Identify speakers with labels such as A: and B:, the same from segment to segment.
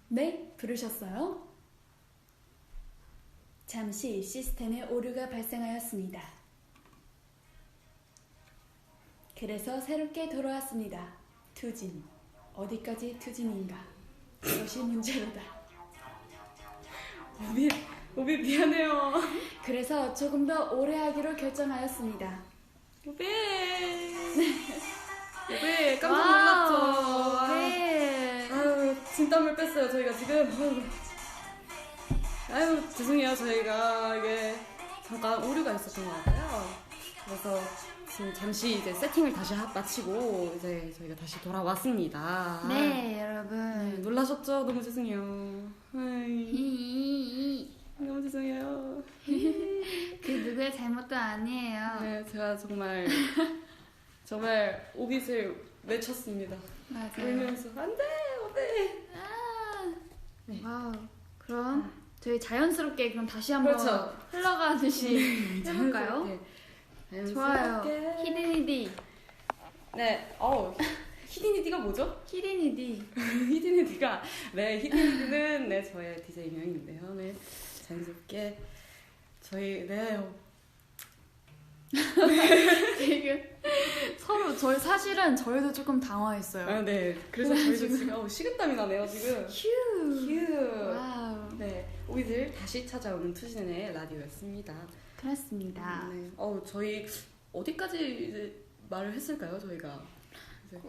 A: 네? 부르셨어요? 잠시 시스템에 오류가 발생하였습니다. 그래서 새롭게 돌아왔습니다. 투진. 어디까지 투진인가? 그것이 문제로다.
B: 오비 미안해요.
A: 그래서 조금 더 오래 하기로 결정하였습니다.
B: 오비 깜짝 놀랐죠.
A: 네.
B: 아유 진땀을 뺐어요 저희가 지금. 아유 죄송해요 저희가 이게 잠깐 오류가 있었던 것 같아요. 그래서 지금 잠시 이제 세팅을 다시 마치고 이제 저희가 다시 돌아왔습니다.
A: 네, 여러분.
B: 네, 놀라셨죠? 너무 죄송해요. 너무 죄송해요.
A: 그 누구의 잘못도 아니에요.
B: 네, 제가 정말 오빗을 외쳤습니다.
A: 맞아요.
B: 울면서 안돼 오빗. 네.
A: 와우. 그럼 저희 자연스럽게 그럼 다시 한번
B: 그렇죠.
A: 흘러가듯이 해볼까요?
B: 네.
A: 좋아요. 히디니디.
B: 네. 히디니디가 뭐죠?
A: 히디니디.
B: 히디니디가 히디니디는 저의 DJ 명인데요. 네. 자연스럽게 저희
A: 지금 서로 사실은 저희도 조금 당황했어요.
B: 네. 그래서 저희도 지금 식은땀이 나네요 지금. 휴.
A: 와우.
B: 네. 오이들 다시 찾아오는 투신의 라디오였습니다.
A: 그렇습니다.
B: 네. 저희 어디까지 이제 말을 했을까요 저희가? 이제.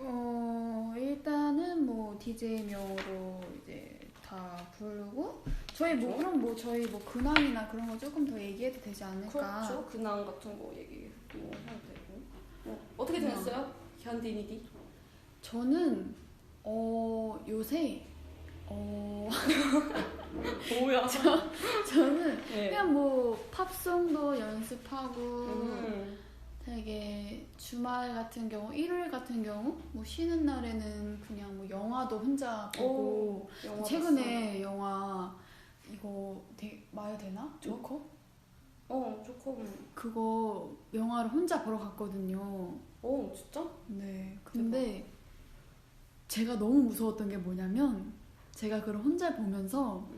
A: 일단은 뭐 DJ명으로 이제 다 부르고 저희 뭐 그럼 뭐 저희 뭐 근황이나 그런 거 조금 더 얘기해도 되지 않을까?
B: 그렇죠. 근황 같은 거 얘기해도 해도 되고. 어떻게 지냈어요? 현디니디?
A: 저는 요새
B: 뭐야?
A: 저는
B: 네.
A: 그냥 뭐 팝송도 연습하고 되게 주말 같은 경우 일요일 같은 경우 뭐 쉬는 날에는 그냥 뭐 영화도 혼자 보고
B: 영화
A: 최근에 영화 이거 되게 말해도 되나? 조커?
B: 조커.
A: 그거 영화를 혼자 보러 갔거든요.
B: 진짜?
A: 네. 근데 제가 너무 무서웠던 게 뭐냐면 제가 그걸 혼자 보면서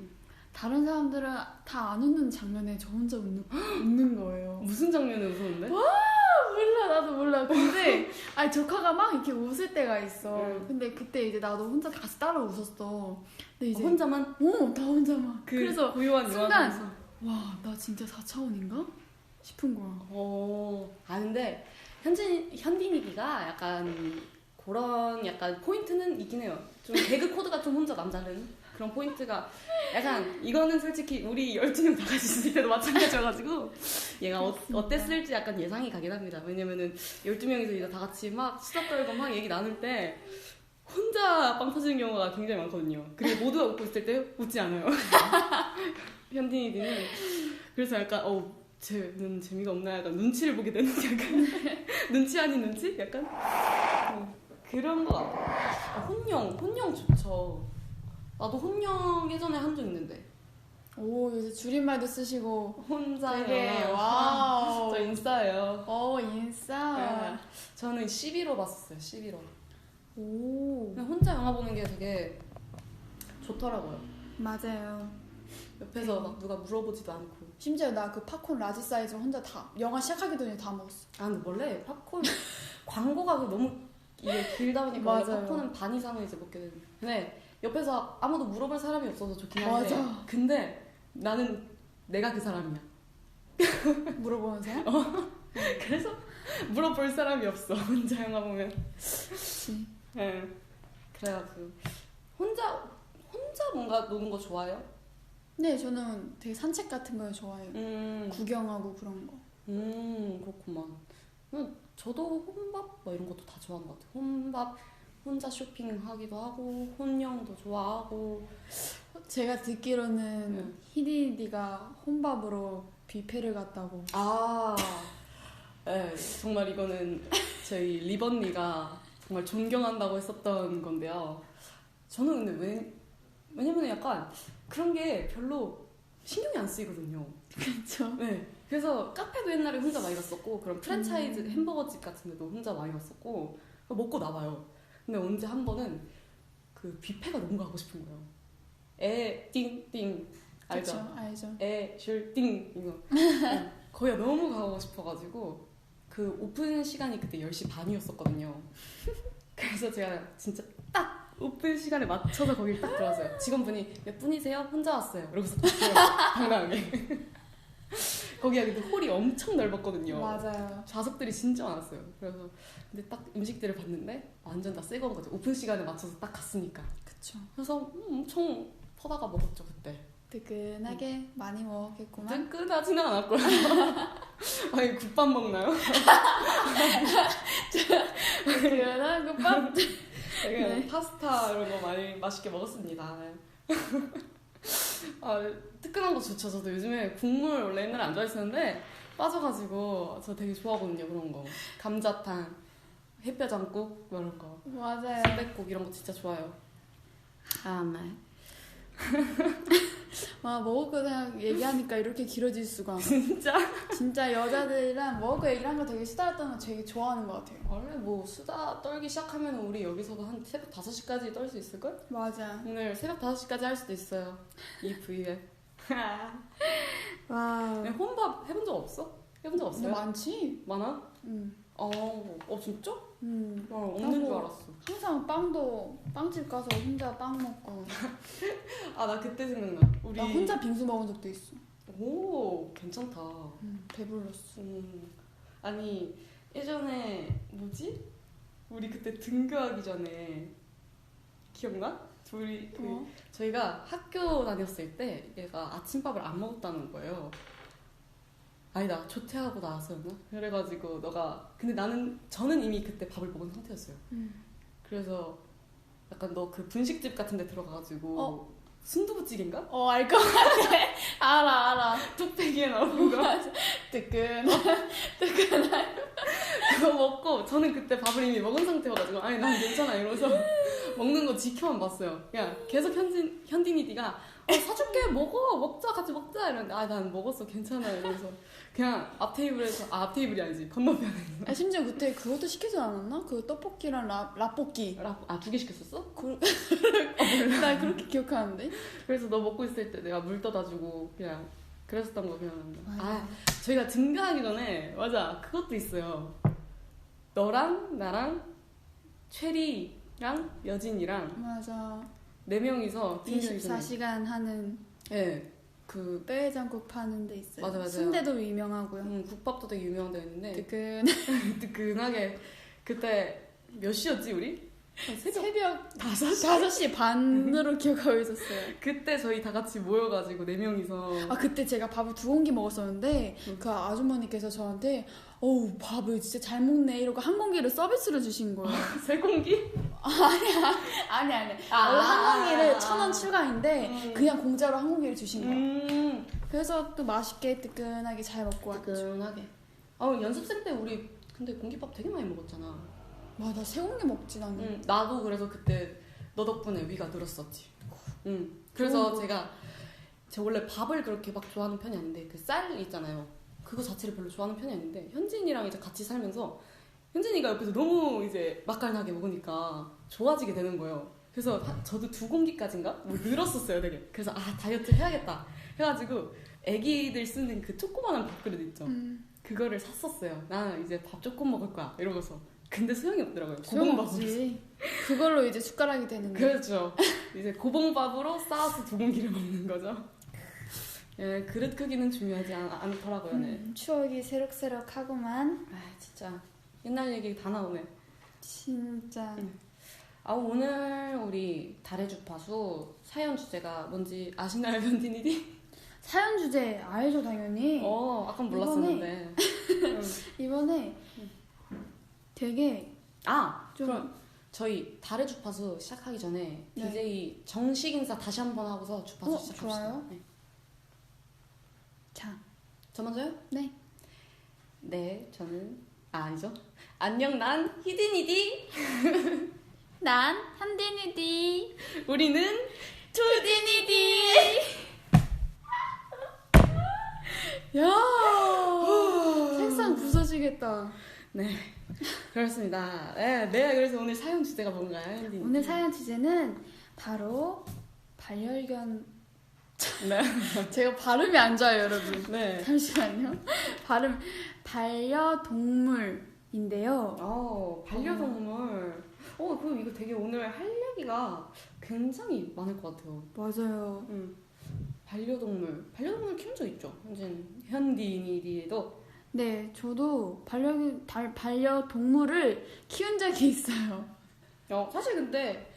A: 다른 사람들은 다 안 웃는 장면에 저 혼자 웃는 거예요.
B: 무슨 장면에 웃었는데?
A: 몰라, 나도 몰라. 근데 아니 조카가 막 이렇게 웃을 때가 있어. 근데 그때 이제 나도 혼자 같이 따라 웃었어. 근데 이제
B: 혼자만?
A: 다 혼자만. 그래서
B: 고요한
A: 순간
B: 영화관에서.
A: 와, 나 진짜 4차원인가? 싶은 거야.
B: 근데 현디니기가 약간 그런 약간 포인트는 있긴 해요. 좀 개그 코드가 좀 혼자 남다른 그런 포인트가 약간 이거는 솔직히 우리 12명 다 같이 있을 때도 마찬가지여가지고 얘가 어땠을지 약간 예상이 가긴 합니다. 왜냐면은 12명이서 이제 다 같이 막 수다 떨고 막 얘기 나눌 때 혼자 빵 터지는 경우가 굉장히 많거든요. 그리고 모두가 웃고 있을 때 웃지 않아요. 현디니디는 그래서 약간 쟤는 재미가 없나 약간 눈치를 보게 되는 약간 눈치 아닌 눈치? 약간 그런 거 같아. 혼영 좋죠. 나도 혼영 예전에 한 적 있는데.
A: 오, 요새 줄임말도 쓰시고
B: 혼자요.
A: 되게 와우.
B: 저 인싸예요.
A: 인싸.
B: 네. 저는 11호 봤었어요. 11호.
A: 오.
B: 그냥 혼자 영화 보는 게 되게 좋더라고요.
A: 맞아요.
B: 옆에서 막 누가 물어보지도 않고.
A: 심지어 나 그 팝콘 라지 사이즈 혼자 다 영화 시작하기 전에 다 먹었어.
B: 근데 원래 팝콘 광고가 너무 이게 길다 보니까 원래
A: 맞아요.
B: 팝콘은 반 이상을 이제 먹게 되는. 근데 옆에서 아무도 물어볼 사람이 없어서 좋긴 한데.
A: 맞아.
B: 근데 나는 내가 그 사람이야.
A: 물어보는 사람?
B: 그래서 물어볼 사람이 없어. 혼자 영화 보면.
A: 그치.
B: 네. 그래가지고 혼자 뭔가 노는 거 좋아해요?
A: 네, 저는 되게 산책 같은 걸 좋아해요. 구경하고 그런 거.
B: 그렇구만. 저도 혼밥 뭐 이런 것도 다 좋아하는 것 같아요. 혼밥, 혼자 쇼핑하기도 하고, 혼영도 좋아하고.
A: 제가 듣기로는 히디디가 혼밥으로 뷔페를 갔다고.
B: 네, 정말 이거는 저희 리번니가 정말 존경한다고 했었던 건데요. 저는 근데 왜냐면 약간 그런 게 별로 신경이 안 쓰이거든요.
A: 그렇죠.
B: 네. 그래서 카페도 옛날에 혼자 많이 갔었고 그런 프랜차이즈 햄버거집 같은 데도 혼자 많이 갔었고 먹고 나와요. 근데 언제 한 번은 그 뷔페가 너무 가고 싶은 거예요. 띵띵 알죠?
A: 그쵸, 알죠.
B: 슐띵 이거 거기가 너무 가고 싶어가지고 그 오픈 시간이 그때 10시 반이었었거든요. 그래서 제가 진짜 딱 오픈 시간에 맞춰서 거길 딱 들어왔어요. 직원분이 몇 분이세요? 혼자 왔어요. 이러고서 딱 들어왔어요. 당당하게. 거기가 근데 홀이 엄청 넓었거든요.
A: 맞아요.
B: 좌석들이 진짜 많았어요. 그래서 근데 딱 음식들을 봤는데 완전 다 새거운 거죠. 오픈 시간에 맞춰서 딱 갔으니까.
A: 그쵸.
B: 그래서 엄청 퍼다가 먹었죠 그때.
A: 뜨끈하게 많이 먹었겠구만.
B: 뜨끈하지는 않았고요. 아니 국밥 먹나요?
A: 뜨끈한 국밥.
B: 네. 파스타 이런 거 많이 맛있게 먹었습니다. 아, 뜨끈한 거 좋죠. 저도 요즘에 국물 원래 옛날에 안 좋아했었는데 빠져가지고 저 되게 좋아하거든요. 그런 거 감자탕, 햇볕장국 뭐 이런 거,
A: 맞아요.
B: 순댓국 이런 거 진짜 좋아요.
A: 아, 네. 와, 먹을 거 생각 얘기하니까 이렇게 길어질 수가. 진짜 여자들이랑 먹을 거 얘기를 한 거 되게 수다 떠는 거 되게 좋아하는 것 같아요.
B: 원래 뭐 수다 떨기 시작하면 우리 여기서도 한 새벽 5시까지 떨 수 있을걸?
A: 맞아.
B: 오늘 새벽 5시까지 할 수도 있어요. 이 V에.
A: 와.
B: 혼밥 해본 적 없어? 해본 적
A: 근데
B: 없어요?
A: 많지?
B: 많아?
A: 응.
B: 진짜?
A: 응.
B: 없는 줄 알았어.
A: 항상 빵집 가서 혼자 빵 먹고.
B: 아, 나 그때 생각나. 우리
A: 나 혼자 빙수 먹은 적도 있어.
B: 오, 괜찮다.
A: 배불렀어.
B: 아니, 예전에 뭐지? 우리 그때 등교하기 전에 기억나? 둘이 저희가 학교 다녔을 때 얘가 아침밥을 안 먹었다는 거예요. 아니다, 조퇴하고 나왔었나? 그래가지고 근데 저는 이미 그때 밥을 먹은 상태였어요. 그래서 약간 너 그 분식집 같은 데 들어가가지고 순두부찌개인가?
A: 알 것 같아. 알아.
B: 뚝배기에 나오는 거.
A: 뜨끈한.
B: 그거 먹고 저는 그때 밥을 이미 먹은 상태여가지고 아니 난 괜찮아 이러면서 먹는 거 지켜만 봤어요. 그냥 계속 현딘이가 사줄게 먹자 같이 먹자 이러는데 난 먹었어 괜찮아 이러면서 그냥 앞 테이블이 아니지 건너편에
A: 심지어 그때 그것도 시키지 않았나? 그 떡볶이랑 라볶이.
B: 2개 시켰었어?
A: 나 그렇게 기억하는데.
B: 그래서 너 먹고 있을 때 내가 물 떠다 주고 그냥 그랬었던 거 기억난다. 저희가 등교하기 전에 맞아 그것도 있어요. 너랑 나랑 최리랑 여진이랑
A: 맞아.
B: 4명이서
A: 24시간 하는
B: 그
A: 뼈해장국 파는 데 있어요.
B: 맞아.
A: 순대도 유명하고요.
B: 국밥도 되게 유명한 데 있는데
A: 뜨끈하게.
B: 그때 몇 시였지 우리?
A: 새벽
B: 5시
A: 5시 반으로 기억하고 있었어요.
B: 그때 저희 다 같이 모여가지고 4명이서
A: 그때 제가 밥을 2공기 먹었었는데 그 아주머니께서 저한테 밥을 진짜 잘 먹네 이러고 한 공기를 서비스로 주신 거예요.
B: 3공기?
A: 아니. 한 공기를 1,000원 추가인데 그냥 공짜로 한 공기를 주신 거예요. 그래서 또 맛있게 뜨끈하게 잘 먹고 왔죠.
B: 뜨끈하게. 연습생 때 우리 근데 공깃밥 되게 많이 먹었잖아.
A: 나 3공기 먹지 나는.
B: 나도 그래서 그때 너 덕분에 위가 늘었었지. 그래서 제가 원래 밥을 그렇게 막 좋아하는 편이 아닌데 그 쌀 있잖아요. 그거 자체를 별로 좋아하는 편이 아닌데 현진이랑 이제 같이 살면서 현진이가 옆에서 너무 이제 맛깔나게 먹으니까 좋아지게 되는 거예요. 그래서 저도 2공기까지인가? 뭐 늘었었어요 되게. 그래서 다이어트 해야겠다 해가지고 애기들 쓰는 그 조그만한 밥그릇 있죠. 그거를 샀었어요. 나는 이제 밥 조금 먹을 거야 이러면서. 근데 소용이 없더라고요. 고봉밥으로.
A: 그걸로 이제 숟가락이 되는데.
B: 그렇죠. 이제 고봉밥으로 쌓아서 2공기를 먹는 거죠. 그릇 크기는 중요하지 않더라고요.
A: 추억이 새록새록하구만.
B: 진짜 옛날 얘기 다 나오네.
A: 진짜.
B: 오늘 우리 달의 주파수 사연 주제가 뭔지 아시나요, 현딘이디?
A: 사연 주제 알죠, 당연히.
B: 아까 몰랐었는데.
A: 이번에 되게
B: 그럼 저희 달의 주파수 시작하기 전에 DJ 정식 인사 다시 한번 하고서 주파수 시작합시다.
A: 좋아요. 자,
B: 저 먼저요?
A: 네.
B: 네, 저는 아니죠. 안녕, 난 히딘이디.
A: 난 한딘이디.
B: 우리는
A: 투딘이디. 야, 책상 부서지겠다.
B: 네, 그렇습니다. 네, 그래서 오늘 사연 주제가 뭔가요, 현디?
A: 오늘 사연 주제는 바로 반려견.
B: 네.
A: 제가 발음이 안 좋아요, 여러분.
B: 네.
A: 잠시만요. 반려동물인데요.
B: 반려동물. 그럼 이거 되게 오늘 할 얘기가 굉장히 많을 것 같아요.
A: 맞아요.
B: 반려동물 키운 적 있죠? 현디니디에도.
A: 네, 저도 반려동물을 키운 적이 있어요.
B: 사실 근데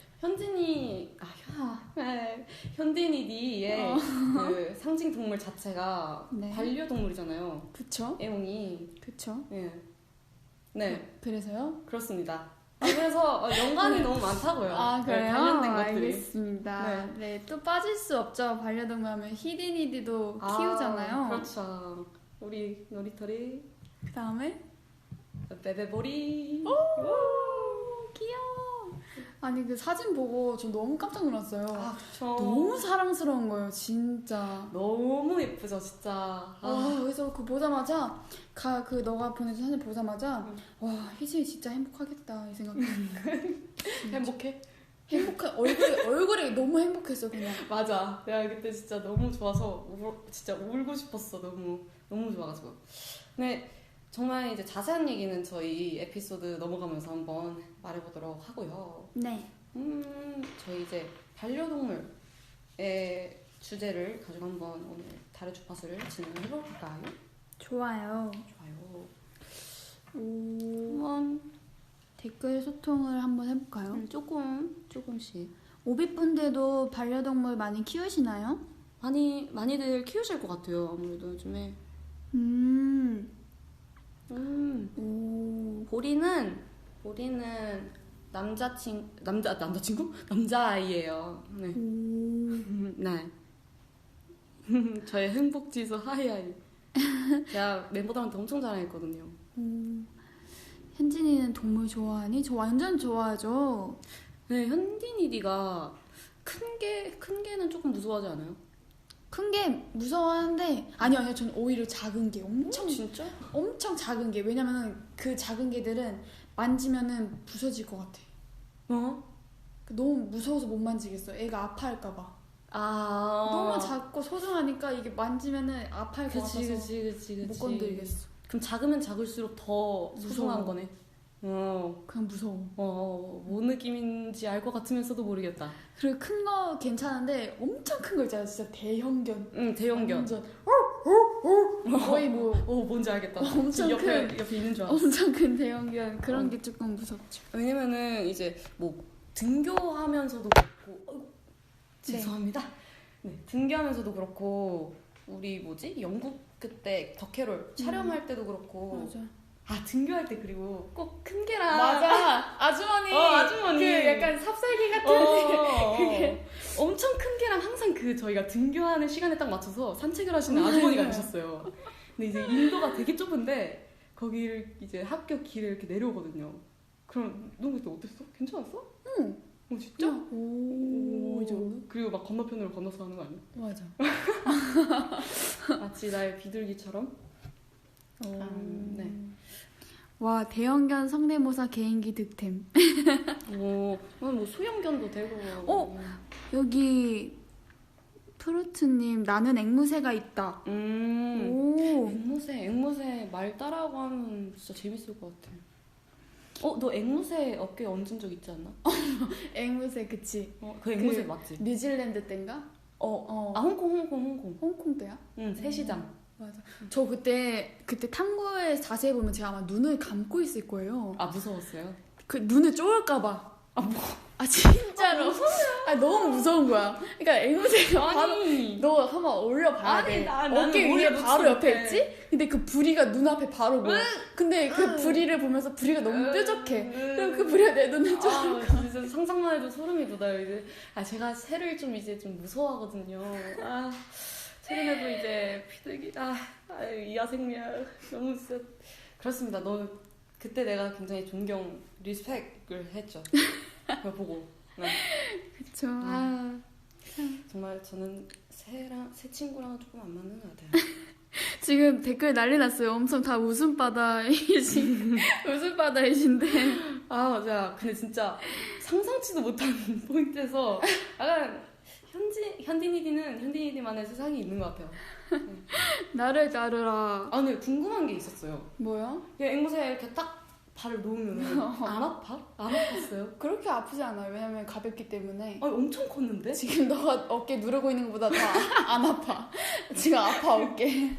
B: 현디니디의 그 상징 동물 자체가
A: 네.
B: 반려동물이잖아요.
A: 그쵸?
B: 애용이.
A: 그쵸?
B: 네.
A: 그래서요?
B: 그렇습니다. 그래서 연관이 너무 많다고요.
A: 그래요?
B: 관련된 것들이.
A: 알겠습니다. 네, 또 빠질 수 없죠. 반려동물 하면 히디니디도 키우잖아요.
B: 그렇죠. 우리 놀이터리.
A: 그 다음에
B: 베베보리.
A: 귀여워. 아니 그 사진 보고 저 너무 깜짝 놀랐어요.
B: 그쵸.
A: 너무 사랑스러운 거예요, 진짜.
B: 너무 예쁘죠, 진짜.
A: 그래서 그 보자마자 너가 보내준 사진 보자마자 와 희진이 진짜 행복하겠다 이 생각.
B: 행복해?
A: 얼굴이 너무 행복했어 그냥.
B: 맞아. 내가 그때 진짜 너무 좋아서 진짜 울고 싶었어. 너무 좋아가지고. 네. 정말 이제 자세한 얘기는 저희 에피소드 넘어가면서 한번 말해보도록 하고요.
A: 네.
B: 저희 이제 반려동물의 주제를 가지고 한번 오늘 달의 주파수를 진행해볼까요?
A: 좋아요.
B: 한번
A: 댓글 소통을 한번 해볼까요?
B: 조금씩.
A: 오비분들도 반려동물 많이 키우시나요?
B: 많이들 키우실 것 같아요. 아무래도 요즘에. 보리는 남자아이예요. 네. 네. 저의 행복지수 하이하이. 제가 멤버들한테 엄청 자랑했거든요.
A: 현진이는 동물 좋아하니? 저 완전 좋아하죠.
B: 네, 현디니디가 큰 개는 조금 무서워하지 않아요?
A: 큰 게 무서워하는데 아니요 전 오히려 작은 게
B: 진짜?
A: 엄청 작은 게. 왜냐면은 그 작은 개들은 만지면은 부서질 것 같아. 너무 무서워서 못 만지겠어. 애가 아파할까봐. 너무 작고 소중하니까 이게 만지면은 아파할 것 같아서
B: 그치.
A: 못 건드리겠어.
B: 그럼 작으면 작을수록 더 소중한 거네.
A: 그냥 무서워.
B: 뭔 느낌인지 알 것 같으면서도 모르겠다.
A: 그리고 큰 거 괜찮은데 엄청 큰 거 있잖아. 진짜 대형견.
B: 응, 대형견.
A: 완전 거의 뭐
B: 뭔지 알겠다.
A: 엄청
B: 옆에 있는 줄 알았어.
A: 엄청 큰 대형견 그런 게 조금 무섭죠.
B: 왜냐면은 이제 뭐 등교하면서도 그렇고 죄송합니다. 네, 등교하면서도 그렇고 우리 영국 그때 더 캐롤 촬영할 때도 그렇고
A: 맞아.
B: 등교할 때 그리고 꼭 큰 개랑
A: 맞아. 아주머니. 그 약간 삽살개 같은
B: 그게 엄청 큰 개랑 항상 저희가 등교하는 시간에 딱 맞춰서 산책을 하시는 아주머니가 계셨어요. 근데 이제 인도가 되게 좁은데 거기를 이제 학교 길에 이렇게 내려오거든요. 그럼 너 그때 어땠어? 괜찮았어?
A: 응.
B: 진짜?
A: 이 정도?
B: 그리고 막 건너편으로 건너서 하는 거 아니야?
A: 맞아.
B: 마치 나의 비둘기처럼? 네.
A: 와 대형견 성대모사 개인기 득템.
B: 뭐 소형견도 되고.
A: 여기 프루트님 나는 앵무새가 있다. 오.
B: 앵무새 말 따라하고 하면 진짜 재밌을 것 같아. 너 앵무새 어깨에 얹은 적 있지 않나?
A: 앵무새 그치.
B: 그 앵무새 맞지?
A: 뉴질랜드 땐가?
B: 홍콩
A: 때야?
B: 응, 새시장.
A: 맞아. 저 그때 탐구에 자세히 보면 제가 아마 눈을 감고 있을 거예요.
B: 무서웠어요?
A: 그 눈을 쪼을까봐. 진짜로. 너무 무서운 거야. 그러니까 앵무새가 바로 너 한번 올려봐야 돼. 어깨 위에 바로 옆에 있지? 근데 그 부리가 눈앞에 바로 보여. 근데 그 부리를 보면서 부리가 너무 뾰족해. 그럼 그 부리가 내 눈을 쪼을까.
B: 진짜 상상만 해도 소름이 돋아요. 이제 제가 새를 좀 무서워하거든요. 최근에도 이제 비둘기 이 야생미야 너무 진짜 그렇습니다. 그때 내가 굉장히 존경 리스펙을 했죠. 그걸 보고. 네.
A: 그쵸.
B: 정말 저는 새 친구랑은 조금 안 맞는 것 같아요.
A: 지금 댓글 난리 났어요. 엄청 다 웃음바다이신데.
B: 아 맞아. 근데 진짜 상상치도 못한 포인트에서 약간 현디니디만의 세상이 있는 것 같아요.
A: 나를 따르라.
B: 아 근데 궁금한 게 있었어요.
A: 뭐야?
B: 그냥 앵무새에 이렇게 딱 발을 놓으면 안 아파? 안 아팠어요?
A: 그렇게 아프지 않아요. 왜냐면 가볍기 때문에.
B: 아니 엄청 컸는데?
A: 지금 너가 어깨 누르고 있는 것보다 더 안 아파. 지금 아파 어깨.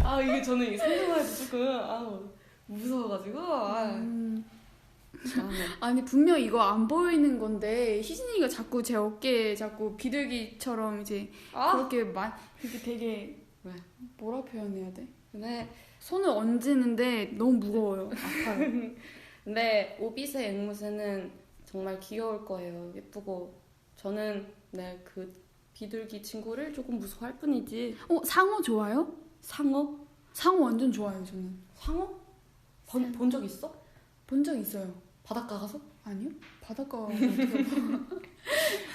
B: 아 이게 저는 이게 생각만 해도 조금 무서워가지고
A: 아니 분명 이거 안 보이는 건데 희진이가 자꾸 제 어깨에 자꾸 비둘기처럼 이제 그렇게 이렇게 되게
B: 왜?
A: 뭐라 표현해야 돼?
B: 근데
A: 손을 얹는데 너무 무거워요. 아파요.
B: 근데 오비새 앵무새는 정말 귀여울 거예요. 예쁘고 저는 그 비둘기 친구를 조금 무서워할 뿐이지.
A: 상어 좋아요?
B: 상어?
A: 상어 완전 좋아요 저는.
B: 상어? 본 적 있어?
A: 본 적 있어요.
B: 바닷가 가서?
A: 아니요? 바닷가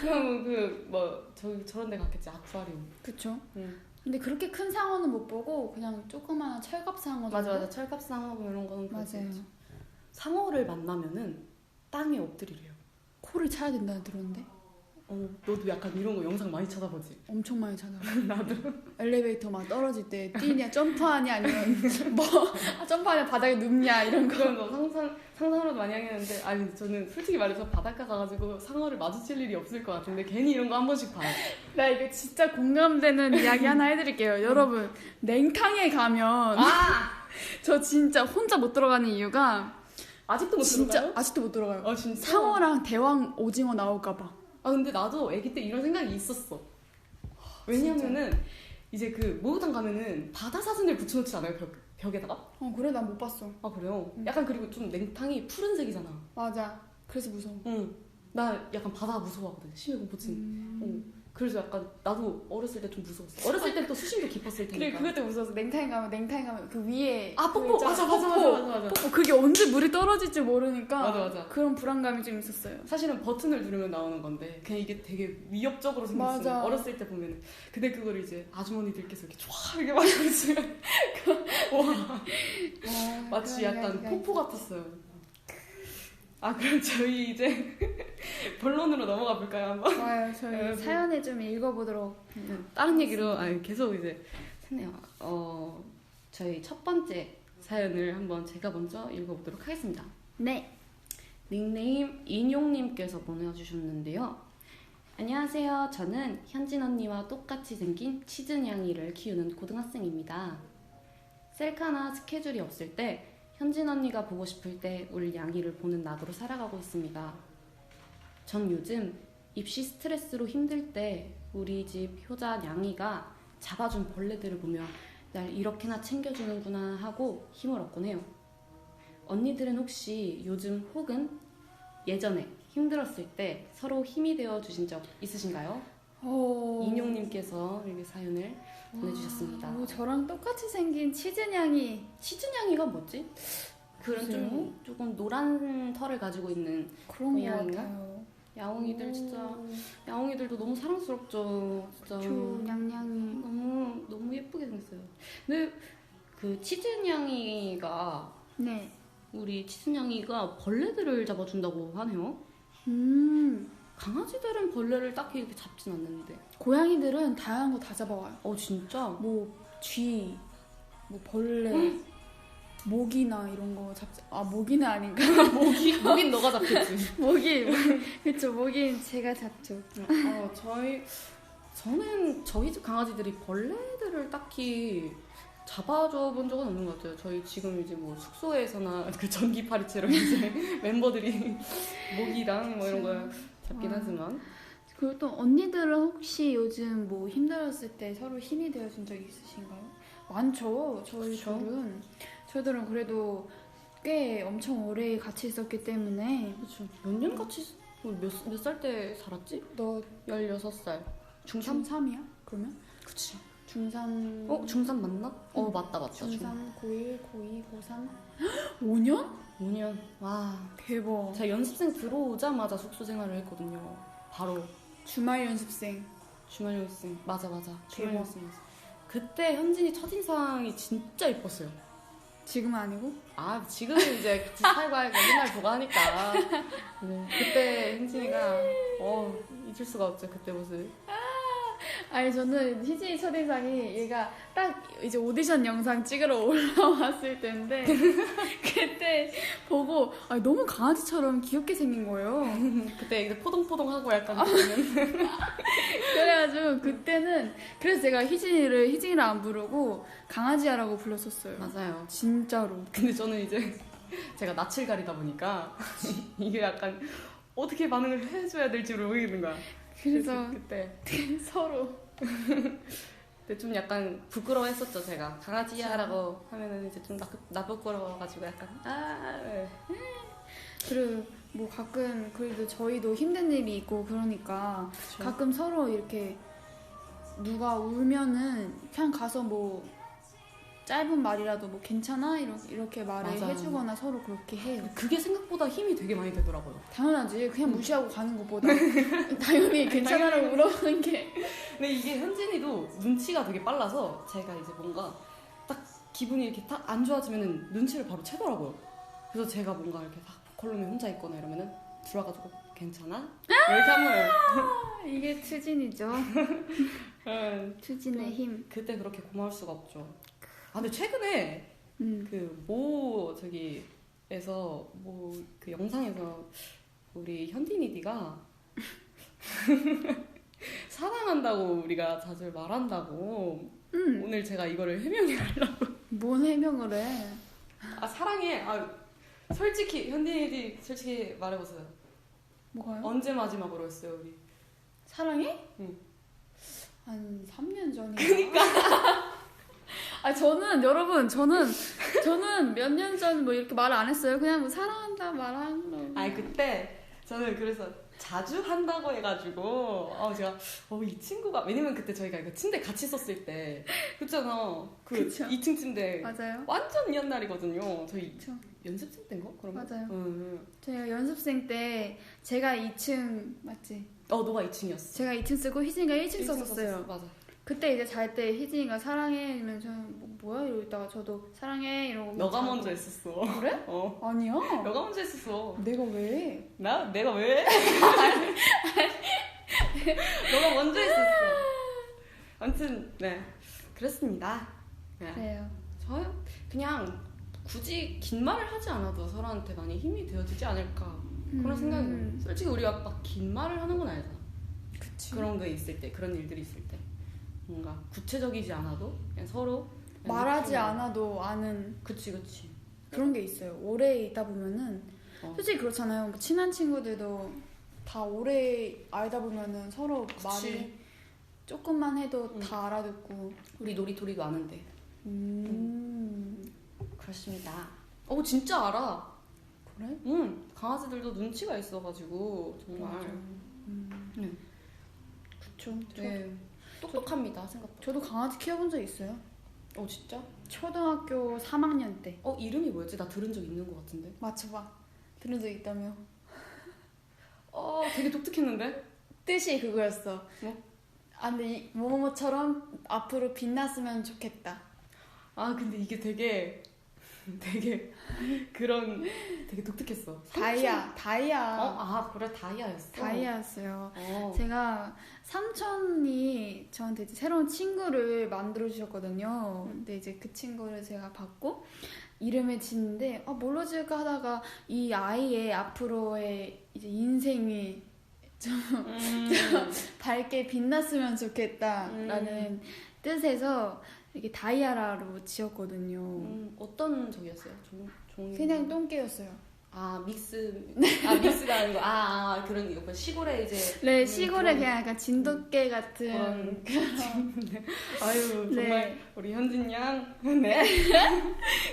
B: 그럼 저런 데 갔겠지. 아쿠아리움.
A: 그쵸?
B: 응.
A: 근데 그렇게 큰 상어는 못 보고 그냥 조그마한 철갑상어.
B: 맞아. 철갑상어 뭐 이런 거는
A: 맞아요.
B: 상어를 만나면은 땅에 엎드리래요.
A: 코를 차야 된다는 들었는데.
B: 너도 약간 이런 거 영상 많이 찾아보지?
A: 엄청 많이 찾아봐.
B: 나도.
A: 엘리베이터 막 떨어질 때 뛰냐 점프하냐 아니면 점프하냐 바닥에 눕냐 이런 거.
B: 그런 거 상상으로도 많이 하겠는데 아니 저는 솔직히 말해서 바닷가 가가지고 상어를 마주칠 일이 없을 것 같은데 괜히 이런 거 한 번씩 봐요.
A: 나 이거 진짜 공감되는 이야기 하나 해드릴게요. 여러분 냉탕에 가면 저 진짜 혼자 못 들어가는 이유가
B: 아직도 못
A: 진짜
B: 들어가요?
A: 아직도 못 들어가요.
B: 진짜?
A: 상어랑 대왕 오징어 나올까봐.
B: 근데 나도 아기 때 이런 생각이 있었어. 왜냐면은 이제 그 목욕탕 가면은 바다 사진을 붙여놓지 않아요? 벽에다가?
A: 그래 난 못 봤어.
B: 그래요?
A: 응.
B: 약간 그리고 좀 냉탕이 푸른색이잖아.
A: 맞아. 그래서 무서워.
B: 응. 나 약간 바다 무서워하거든. 심해공포증. 그래서 약간 나도 어렸을 때 좀 무서웠어. 어렸을 땐 또 수심도 깊었을 테니까.
A: 그래 그것도 무서워서 냉탕에 가면 그 위에
B: 폭포 맞아.
A: 폭포 그게 언제 물이 떨어질지 모르니까
B: 맞아.
A: 그런 불안감이 좀 있었어요.
B: 사실은 버튼을 누르면 나오는 건데 그냥 이게 되게 위협적으로 생겼어요.
A: 맞아.
B: 어렸을 때 보면은. 근데 그걸 이제 아주머니들께서 이렇게 쫙 이렇게 마시면 와 마치 약간 폭포 같았어요. 그럼 저희 이제 본론으로 넘어가 볼까요 한번?
A: 좋아요. 저희 사연을 좀 읽어보도록.
B: 다른 얘기로 계속 이제 했네요. 저희 첫 번째 사연을 한번 제가 먼저 읽어보도록 하겠습니다.
A: 네.
B: 닉네임 인용님께서 보내주셨는데요. 안녕하세요. 저는 현진 언니와 똑같이 생긴 치즈냥이를 키우는 고등학생입니다. 셀카나 스케줄이 없을 때 현진 언니가 보고 싶을 때 우리 냥이를 보는 낙으로 살아가고 있습니다. 전 요즘 입시 스트레스로 힘들 때 우리 집 효자 냥이가 잡아준 벌레들을 보며 날 이렇게나 챙겨주는구나 하고 힘을 얻곤 해요. 언니들은 혹시 요즘 혹은 예전에 힘들었을 때 서로 힘이 되어주신 적 있으신가요? 인용님께서 이렇게 사연을 보내주셨습니다.
A: 저랑 똑같이 생긴 치즈냥이.
B: 치즈냥이가 뭐지? 그런 조금 노란 털을 가지고 있는
A: 그런 거
B: 고양이인가?
A: 같아요.
B: 야옹이들 진짜 야옹이들도 너무 사랑스럽죠. 진짜
A: 냥냥이
B: 너무 예쁘게 생겼어요. 근데 그 치즈냥이가
A: 네.
B: 우리 치즈냥이가 벌레들을 잡아준다고 하네요. 강아지들은 벌레를 딱히 이렇게 잡진 않는데
A: 고양이들은 다양한 거 다 잡아와요.
B: 진짜?
A: 쥐, 벌레, 모기나 이런 거 잡지. 모기는 아닌가?
B: 모긴 너가 잡겠지.
A: 그쵸, 모기는 제가 잡죠.
B: 저는 저희 집 강아지들이 벌레들을 딱히 잡아줘 본 적은 없는 것 같아요. 저희 지금 이제 숙소에서나 그 전기 파리채로 이제 멤버들이 모기랑 이런 거 잡긴 하지만.
A: 그리고 또 언니들은 혹시 요즘 힘들었을 때 서로 힘이 되어준 적 있으신가요? 많죠. 저희들은 그래도 꽤 엄청 오래 같이 있었기 때문에.
B: 그렇죠. 몇 년 같이 몇 살 때 살았지?
A: 너
B: 16살.
A: 중3이야? 그러면?
B: 그치.
A: 중3.
B: 중3 맞나? 맞다.
A: 중3, 고1, 고2, 고3. 5년?
B: 5년. 와.
A: 대박.
B: 제가 연습생 들어오자마자 숙소 생활을 했거든요. 바로.
A: 주말 연습생.
B: 주말 연습생. 맞아. 주말
A: 대박.
B: 연습생. 그때 현진이 첫인상이 진짜 이뻤어요.
A: 지금은 아니고?
B: 아 지금은 이제 살과 맨날 보고 하니까. 네, 그때 현진이가 잊을 수가 없죠. 그때 모습.
A: 아니 저는 희진이 첫인상이 얘가 딱 이제 오디션 영상 찍으러 올라왔을 때인데 그때 보고 아니, 너무 강아지처럼 귀엽게 생긴 거예요.
B: 그때 이제 포동포동하고 약간 그러면
A: 그래가지고 그때는 그래서 제가 희진이를 안 부르고 강아지야라고 불렀었어요.
B: 맞아요.
A: 진짜로.
B: 근데 저는 이제 제가 낯을 가리다 보니까 이게 약간 어떻게 반응을 해줘야 될지 모르겠는 거야.
A: 그래서
B: 그때
A: 서로
B: 근데 좀 약간 부끄러워했었죠. 제가 강아지야라고 하면은 이제 좀 나부끄러워가지고 약간 네.
A: 그리고 뭐 가끔 그래도 저희도 힘든 일이 있고 그러니까
B: 그쵸.
A: 가끔 서로 이렇게 누가 울면은 그냥 가서 뭐 짧은 말이라도 뭐 괜찮아? 이렇게 말을
B: 맞아.
A: 해주거나 서로 그렇게 해요.
B: 그게 생각보다 힘이 되게 많이 되더라고요.
A: 당연하지. 그냥 무시하고 가는 것보다 당연히 괜찮아라고 물어보는 게.
B: 근데 이게 현진이도 눈치가 되게 빨라서 제가 이제 뭔가 딱 기분이 이렇게 딱 안 좋아지면은 눈치를 바로 채더라고요. 그래서 제가 뭔가 이렇게 딱 콜룸에 혼자 있거나 이러면은 들어와가지고 괜찮아? 이렇게 하면
A: 이게 추진이죠. 추진의 힘.
B: 그때 그렇게 고마울 수가 없죠. 아 근데 최근에 그 모 저기에서 뭐 그 영상에서 우리 현디니디가 사랑한다고 우리가 자주 말한다고 오늘 제가 이거를 해명하려고.
A: 뭔 해명을 해?
B: 아 사랑해. 아 솔직히 현디니디 솔직히 말해보세요.
A: 뭐가요?
B: 언제 마지막으로 했어요 우리?
A: 사랑해?
B: 응.
A: 한 3년 전이요. 그러니까. 아 저는 여러분 저는 몇 년 전 뭐 이렇게 말을 안 했어요. 그냥 뭐 사랑한다 말하는 거.
B: 아니 그때 저는 그래서 자주 한다고 해가지고 제가 이 친구가 왜냐면 그때 저희가 이거 침대 같이 썼을 때 그랬잖아. 그
A: 그쵸.
B: 2층 침대
A: 맞아요.
B: 완전 옛날이거든요. 저희
A: 그쵸.
B: 연습생 때인가? 그러면?
A: 맞아요.
B: 응.
A: 제가 연습생 때 제가 2층 맞지?
B: 너가 2층이었어.
A: 제가 2층 쓰고 희진이가 1층 썼었어요.
B: 맞아.
A: 그때 이제 잘 때 희진이가 사랑해 이러면 저는 뭐야 이러고 있다가 저도 사랑해 이러고
B: 너가
A: 자고.
B: 먼저 했었어.
A: 그래?
B: 아니야.
A: 아니야.
B: 너가 먼저 했었어.
A: 내가 왜?
B: 내가 왜? 너가 먼저 했었어. 아무튼 네 그랬습니다. 네.
A: 그래요.
B: 저요 그냥 굳이 긴 말을 하지 않아도 서로한테 많이 힘이 되어지지 않을까 그런 생각이 들어요. 솔직히 우리가 막 긴 말을 하는 건 아니잖아.
A: 그치.
B: 그런 게 있을 때 그런 일들이 있을 때 뭔가 구체적이지 않아도 그냥 서로 그냥
A: 말하지
B: 느끼는.
A: 않아도 아는
B: 그치
A: 그런 게 있어요. 오래 있다 보면은 솔직히 그렇잖아요. 뭐 친한 친구들도 다 오래 알다 보면은 서로
B: 그치.
A: 말이 조금만 해도 다 알아듣고.
B: 우리 놀이토리도 아는데
A: 음.
B: 그렇습니다. 진짜 알아.
A: 그래?
B: 응 강아지들도 눈치가 있어가지고 정말
A: 맞아.
B: 네.
A: 그쵸.
B: 되게 똑똑합니다 생각보다.
A: 저도 강아지 키워본 적 있어요.
B: 진짜?
A: 초등학교 3학년 때.
B: 이름이 뭐였지? 나 들은 적 있는 것 같은데.
A: 맞춰봐. 들은 적 있다며.
B: 되게 독특했는데?
A: 뜻이 그거였어.
B: 뭐?
A: 아 근데 뭐뭐처럼 앞으로 빛났으면 좋겠다.
B: 근데 이게 되게 되게 독특했어.
A: 다이아.
B: 그래 다이아였어.
A: 다이아였어요.
B: 어.
A: 제가 삼촌이 저한테 이제 새로운 친구를 만들어 주셨거든요. 근데 이제 그 친구를 제가 받고 이름을 짓는데 뭘로 지을까 하다가 이 아이의 앞으로의 이제 인생이 좀 밝게 빛났으면 좋겠다라는 뜻에서 이게 다이아라로 지었거든요.
B: 어떤 적이었어요? 종이.
A: 그냥 똥개였어요.
B: 믹스가 아닌 거. 그런 거 시골에 이제.
A: 네, 시골에 그냥 약간 진돗개 같은
B: 아유 정말
A: 네.
B: 우리 현진 양. 네.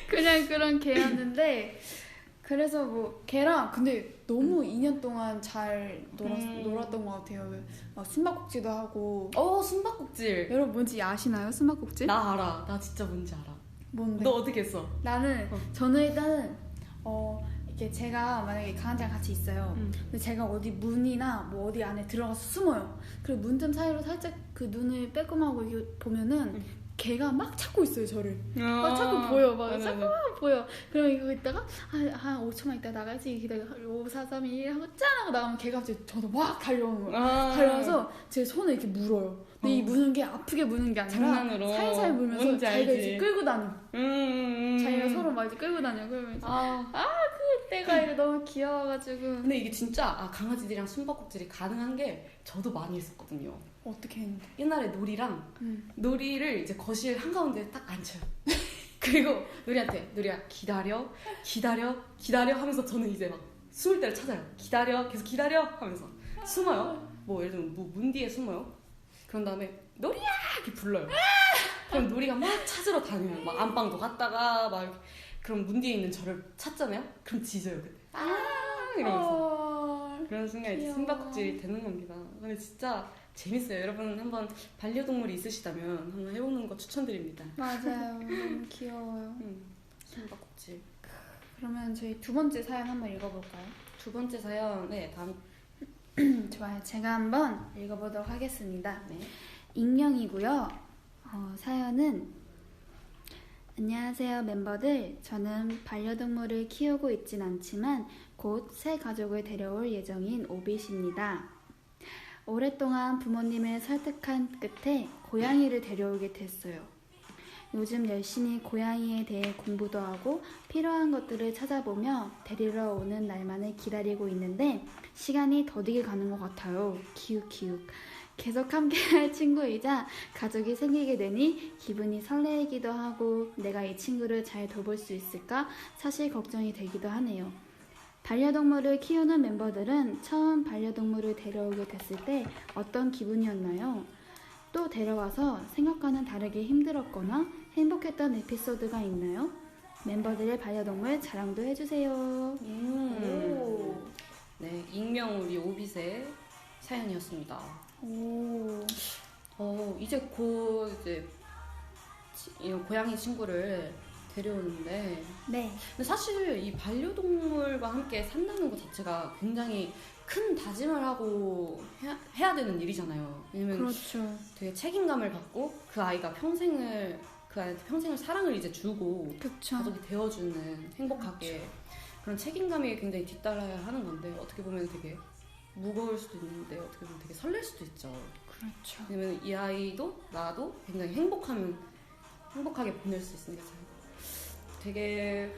A: 그냥 그런 개였는데 그래서 뭐 걔랑 근데 너무 2년 동안 잘 놀았던 것 같아요. 막 숨바꼭질도 하고.
B: 숨바꼭질.
A: 여러분 뭔지 아시나요? 숨바꼭질?
B: 나 알아. 나 진짜 뭔지 알아.
A: 뭔데?
B: 너 어떻게 했어?
A: 저는 일단은 이렇게 제가 만약에 강아지랑 같이 있어요. 근데 제가 어디 문이나 뭐 어디 안에 들어가서 숨어요. 그리고 문틈 사이로 살짝 그 눈을 빼꼼하고 이렇게 보면은 걔가 막 찾고 있어요 저를. 막
B: 아,
A: 자꾸 보여. 막
B: 맞아,
A: 자꾸
B: 맞아.
A: 보여. 그럼 이거 있다가 한 5초만 있다 나가지 기다려. 5, 4, 3, 2, 1 하고 짠 하고 나가면 걔가 갑자기 저한테 막 달려오는 거예요. 달려와서 제 손을 이렇게 물어요. 근데 이 무는 게 아프게 무는 게 아니라
B: 장난으로
A: 살살 물면서
B: 뭔지
A: 자기가
B: 알지.
A: 이제 끌고 다녀. 자기가 서로 막 이제 끌고 다녀. 그러면 이제 그때가 이제 너무 귀여워가지고.
B: 근데 이게 진짜 강아지들이랑 숨바꼭질이 가능한 게 저도 많이 했었거든요.
A: 어떻게 했는데?
B: 옛날에 놀이를 이제 거실 한가운데 딱 앉혀요. 그리고 놀이한테 놀이야 기다려 하면서 저는 이제 막 숨을 때를 찾아요. 계속 기다려 하면서 숨어요. 뭐 예를 들면 문 뒤에 숨어요. 그런 다음에 놀이야 이렇게 불러요. 그럼 놀이가 막 찾으러 다녀요. 막 안방도 갔다가 막 이렇게. 그럼 문 뒤에 있는 저를 찾잖아요. 그럼 짖어요 그때. 이러면서. 그런 순간 이제
A: 귀여워.
B: 숨바꼭질이 되는 겁니다. 근데 진짜 재밌어요. 여러분 한번 반려동물이 있으시다면 한번 해보는 거 추천드립니다.
A: 맞아요. 너무 귀여워요.
B: 숨바꼭질.
A: 그러면 저희 두 번째 사연 한번 읽어볼까요?
B: 두 번째 사연, 네, 다음.
A: 좋아요. 제가 한번 읽어보도록 하겠습니다.
B: 네.
A: 익명이고요. 사연은 안녕하세요 멤버들. 저는 반려동물을 키우고 있진 않지만 곧 새 가족을 데려올 예정인 오빗입니다. 오랫동안 부모님을 설득한 끝에 고양이를 데려오게 됐어요. 요즘 열심히 고양이에 대해 공부도 하고 필요한 것들을 찾아보며 데리러 오는 날만을 기다리고 있는데 시간이 더디게 가는 것 같아요. 키읔키읔. 계속 함께할 친구이자 가족이 생기게 되니 기분이 설레이기도 하고 내가 이 친구를 잘 돌볼 수 있을까 사실 걱정이 되기도 하네요. 반려동물을 키우는 멤버들은 처음 반려동물을 데려오게 됐을 때 어떤 기분이었나요? 또 데려와서 생각과는 다르게 힘들었거나 행복했던 에피소드가 있나요? 멤버들의 반려동물 자랑도 해주세요. 오.
B: 네, 익명 우리 오빗의 사연이었습니다.
A: 오.
B: 이제 곧 이 고양이 친구를 데려오는데
A: 네.
B: 근데 사실 이 반려동물과 함께 산다는 것 자체가 굉장히 큰 다짐을 하고 해야 되는 일이잖아요. 왜냐면
A: 그렇죠.
B: 되게 책임감을 갖고 그 아이한테 평생을 사랑을 이제 주고
A: 그쵸.
B: 가족이 되어주는 행복하게 그런 책임감이 굉장히 뒤따라야 하는 건데 어떻게 보면 되게 무거울 수도 있는데 어떻게 보면 되게 설렐 수도 있죠.
A: 그렇죠.
B: 왜냐면 이 아이도 나도 굉장히 행복하게 보낼 수 있으니까 되게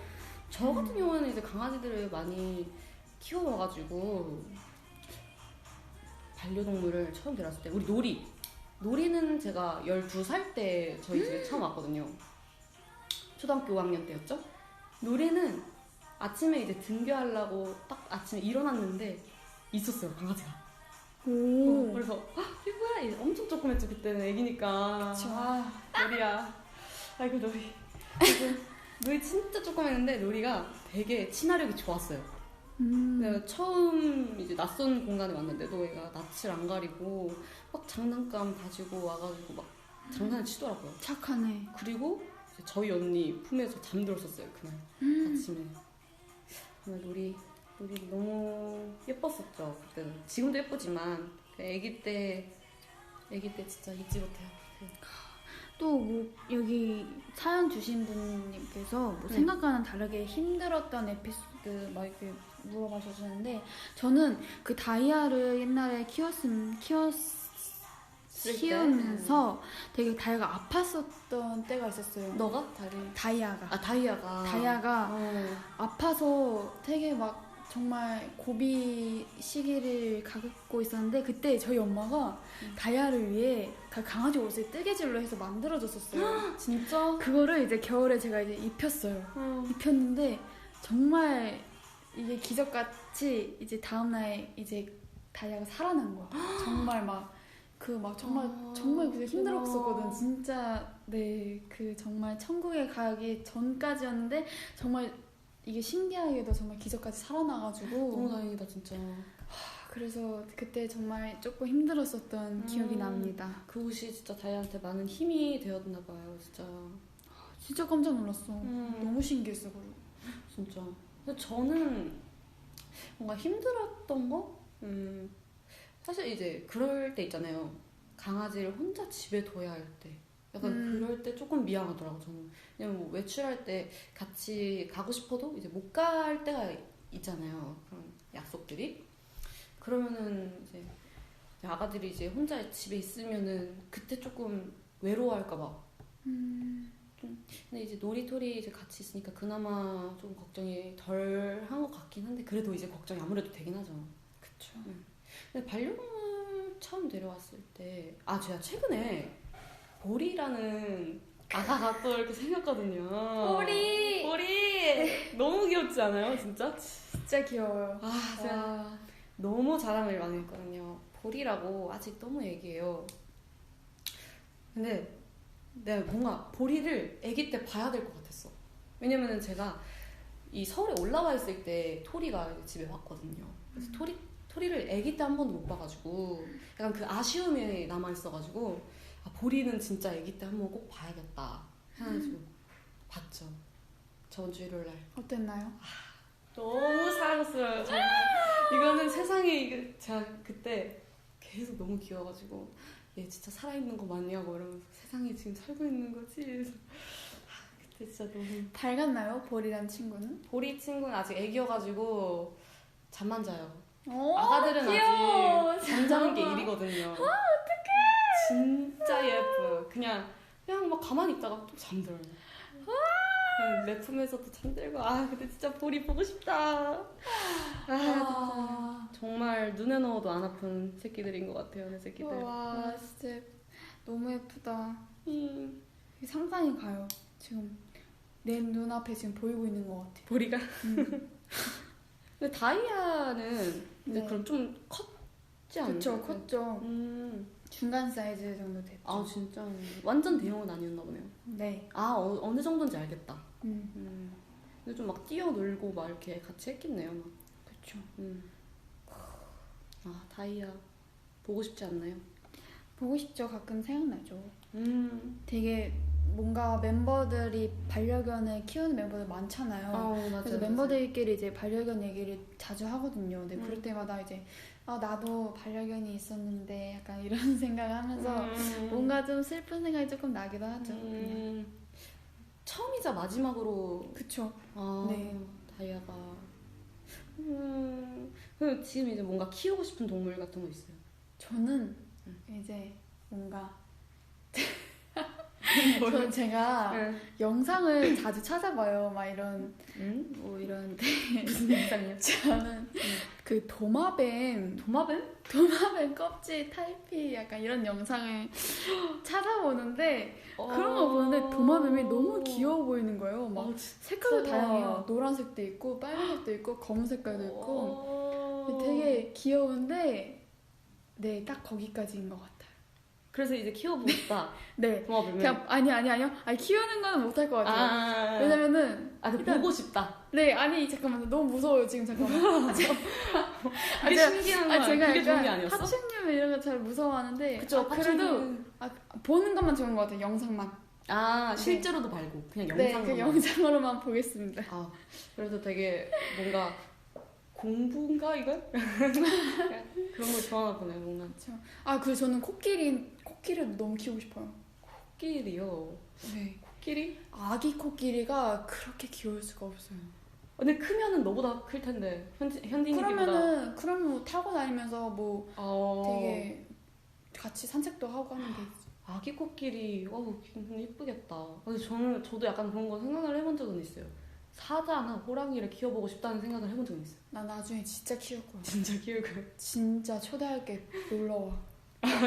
B: 저 같은 경우는 이제 강아지들을 많이 키워와가지고 반려동물을 처음 데려왔을 때 우리 놀이는 제가 12살 때 저희 집에 처음 왔거든요. 초등학교 5학년 때였죠. 놀이는 아침에 이제 등교하려고 딱 아침에 일어났는데 있었어요 강아지가.
A: 오.
B: 그래서 이게 뭐야 이제 엄청 조그맸죠 그때는 애기니까.
A: 그쵸.
B: 놀이야. 아이고 놀이. 놀이 진짜 조그맸는데 놀이가 되게 친화력이 좋았어요. 내가 처음 이제 낯선 공간에 왔는데도 얘가 낯을 안 가리고 막 장난감 가지고 와가지고 막 장난을 치더라고요.
A: 착하네.
B: 그리고 이제 저희 언니 품에서 잠들었었어요 그날 아침에. 정말 놀이 너무 예뻤었죠 그때는. 지금도 예쁘지만 아기 때 진짜 잊지 못해요.
A: 또 뭐 여기 사연 주신 분님께서 뭐
B: 네.
A: 생각과는 다르게 힘들었던 에피소드 막 이렇게 물어봐 주셨는데 저는 그 다이아를 옛날에 키우면서 되게 다이아가 아팠었던 때가 있었어요.
B: 너가?
A: 다이아가
B: 다이아가
A: 아파서 되게 막 정말 고비 시기를 겪고 있었는데 그때 저희 엄마가 다이아를 위해 그 강아지 옷을 뜨개질로 해서 만들어줬었어요.
B: 진짜?
A: 그거를 이제 겨울에 제가 이제 입혔어요. 입혔는데 정말 이게 기적같이 이제 다음날 이제 다이아가 살아난 거야. 정말 정말 그게 힘들었었거든. 진짜 네, 그 정말 천국에 가기 전까지였는데 정말 이게 신기하게도 정말 기적같이 살아나가지고
B: 너무 다행이다 진짜.
A: 그래서 그때 정말 조금 힘들었었던 기억이 납니다.
B: 그 옷이 진짜 다이아한테 많은 힘이 되었나 봐요 진짜.
A: 진짜 깜짝 놀랐어. 너무 신기했어. 그리고
B: 진짜. 근데 저는 뭔가 힘들었던 거? 사실 이제 그럴 때 있잖아요. 강아지를 혼자 집에 둬야 할 때. 약간 그럴 때 조금 미안하더라고 저는. 왜냐면 뭐 외출할 때 같이 가고 싶어도 이제 못 갈 때가 있잖아요. 그런 약속들이. 그러면은 이제 아가들이 이제 혼자 집에 있으면은 그때 조금 외로워할까봐. 근데 이제 놀이터리 이제 같이 있으니까 그나마 좀 걱정이 덜 한 것 같긴 한데 그래도 이제 걱정이 아무래도 되긴 하죠.
A: 그쵸.
B: 근데 반려동물 처음 데려왔을 때, 제가 최근에 보리라는 아가가 또 이렇게 생겼거든요. 보리! 너무 귀엽지 않아요, 진짜?
A: 진짜 귀여워요.
B: 제가 너무 자랑을 많이 했거든요. 보리라고 아직 너무 애기예요. 근데 내가 뭔가 보리를 아기 때 봐야 될 것 같았어. 왜냐면은 제가 이 서울에 올라와 있을 때 토리가 집에 왔거든요. 그래서 토리를 아기 때 한 번도 못 봐가지고 약간 그 아쉬움이 남아있어가지고 보리는 진짜 아기 때 한 번 꼭 봐야겠다 해가지고 봤죠. 저번 주 일요일 날.
A: 어땠나요?
B: 너무 사랑스러워요. 정말 이거는 세상에 제가 그때 계속 너무 귀여워가지고 얘 진짜 살아있는 거 맞냐고 이러면서 세상에 지금 살고 있는 거지? 그래서 그때 진짜 너무
A: 밝았나요? 보리란 친구는?
B: 보리 친구는 아직 애기여가지고 잠만 자요.
A: 오,
B: 아가들은
A: 귀여워.
B: 아직 잠자는 게 일이거든요. 어떡해. 진짜 예뻐요. 그냥 막 가만히 있다가 또 잠들어요. 그냥 내 품에서도 잠들고 근데 진짜 보리 보고 싶다. 진짜. 정말 눈에 넣어도 안 아픈 새끼들인 것 같아요, 내 새끼들.
A: 와, 진짜 너무 예쁘다. 상상이 가요. 지금 내 눈앞에 지금 보이고 있는 것 같아요.
B: 보리가. 근데 다이아는 이제
A: 네.
B: 그럼 좀 컸지 않나요?
A: 그쵸, 컸죠. 중간 사이즈 정도 됐죠.
B: 진짜 완전 대형은 아니었나 보네요.
A: 네.
B: 어느 정도인지 알겠다.
A: 음.
B: 근데 좀 막 뛰어놀고 막 이렇게 같이 했겠네요. 막.
A: 그쵸.
B: 다이아 보고 싶지 않나요?
A: 보고 싶죠. 가끔 생각나죠.
B: 되게
A: 뭔가 멤버들이 반려견을 키우는 멤버들 많잖아요.
B: 맞아요.
A: 그래서 멤버들끼리 이제 반려견 얘기를 자주 하거든요. 근데 그럴 때마다 이제 나도 반려견이 있었는데 약간 이런 생각을 하면서 뭔가 좀 슬픈 생각이 조금 나기도 하죠. 그냥.
B: 처음이자 마지막으로.
A: 그쵸. 네.
B: 다이아가. 그럼 지금 이제 뭔가 키우고 싶은 동물 같은 거 있어요?
A: 저는 이제 뭔가 저는 제가 영상을 자주 찾아봐요. 막 이런 뭐 이런
B: 무슨 영상이요?
A: 저는 그 도마뱀 껍질 탈피 약간 이런 영상을 찾아보는데 그런 거 보는데 도마뱀이 너무 귀여워 보이는 거예요. 막 색깔도 다양해요. 노란색도 있고 빨간색도 있고 검은 색깔도 있고 되게 귀여운데 네, 딱 거기까지인 것 같아요.
B: 그래서 이제 키워보고 싶다.
A: 네.
B: 도마뱀을.
A: 그냥 아니요. 키우는 거는 못할 것 같아요. 왜냐면은
B: 일단 보고 싶다.
A: 네, 아니 잠깐만요. 너무 무서워요 지금 잠깐만.
B: 그게 신기한 거야.
A: 제가
B: 그게 좋은 게
A: 약간
B: 아니었어?
A: 파충류 이런 거 잘 무서워하는데
B: 그쵸,
A: 그래도 보는 것만 좋은 것 같아요. 영상만.
B: 실제로도 말고 그냥
A: 네,
B: 영상만.
A: 그 영상으로만 보겠습니다.
B: 그래도 되게 뭔가 공부인가 이건? 그런 걸 좋아하나 보네요, 뭔가.
A: 그렇죠. 그리고 저는 코끼리도 너무 키우고 싶어요.
B: 코끼리요?
A: 네.
B: 코끼리?
A: 아기 코끼리가 그렇게 귀여울 수가 없어요.
B: 근데 크면은 너보다 클 텐데 현딩이보다.
A: 그러면 뭐 타고 다니면서 뭐 되게 같이 산책도 하고 하는 게 있어.
B: 아기 코끼리, 굉장히 예쁘겠다. 근데 저도 약간 그런 거 생각을 해본 적은 있어요. 사자나 호랑이를 키워보고 싶다는 생각을 해본 적은 있어요.
A: 나 나중에 진짜 키울 거야.
B: 진짜 키울 거야?
A: 진짜 초대할게. 놀러와.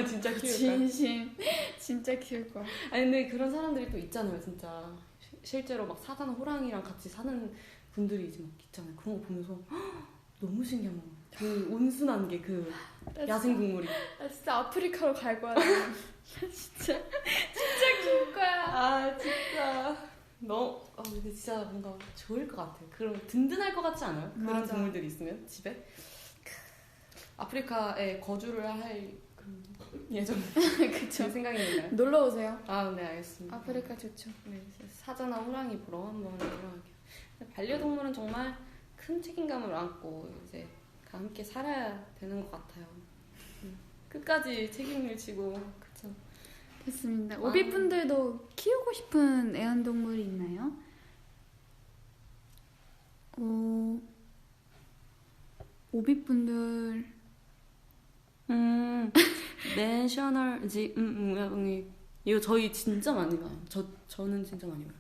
B: 진짜 키울 거야?
A: 진심. 진짜 키울 거야.
B: 근데 그런 사람들이 또 있잖아요, 진짜. 실제로 막 사자나 호랑이랑 같이 사는 분들이 이제 막 있잖아요. 그런 거 보면서 너무 신기한 거야. 그 온순한 게 그 야생동물이.
A: 나 진짜 아프리카로 갈 거야. 진짜 키울 거야.
B: 진짜. 근데 진짜 뭔가 좋을 것 같아요. 그럼 든든할 것 같지 않아요? 그런
A: 맞아.
B: 동물들이 있으면 집에. 아프리카에 거주를 할 예정.
A: 그쵸.
B: 생각이 있나요?
A: 놀러 오세요.
B: 네, 알겠습니다.
A: 아프리카 좋죠.
B: 네, 사자나 호랑이 보러 한번 들어갈게요. 반려동물은 정말 큰 책임감을 안고 이제 함께 살아야 되는 것 같아요. 끝까지 책임을 지고, 그쵸.
A: 됐습니다. 오비분들도 키우고 싶은 애완동물이 있나요? 오비분들
B: 내셔널지 이거 저희 진짜 많이 봐요. 저는 진짜 많이 봐요.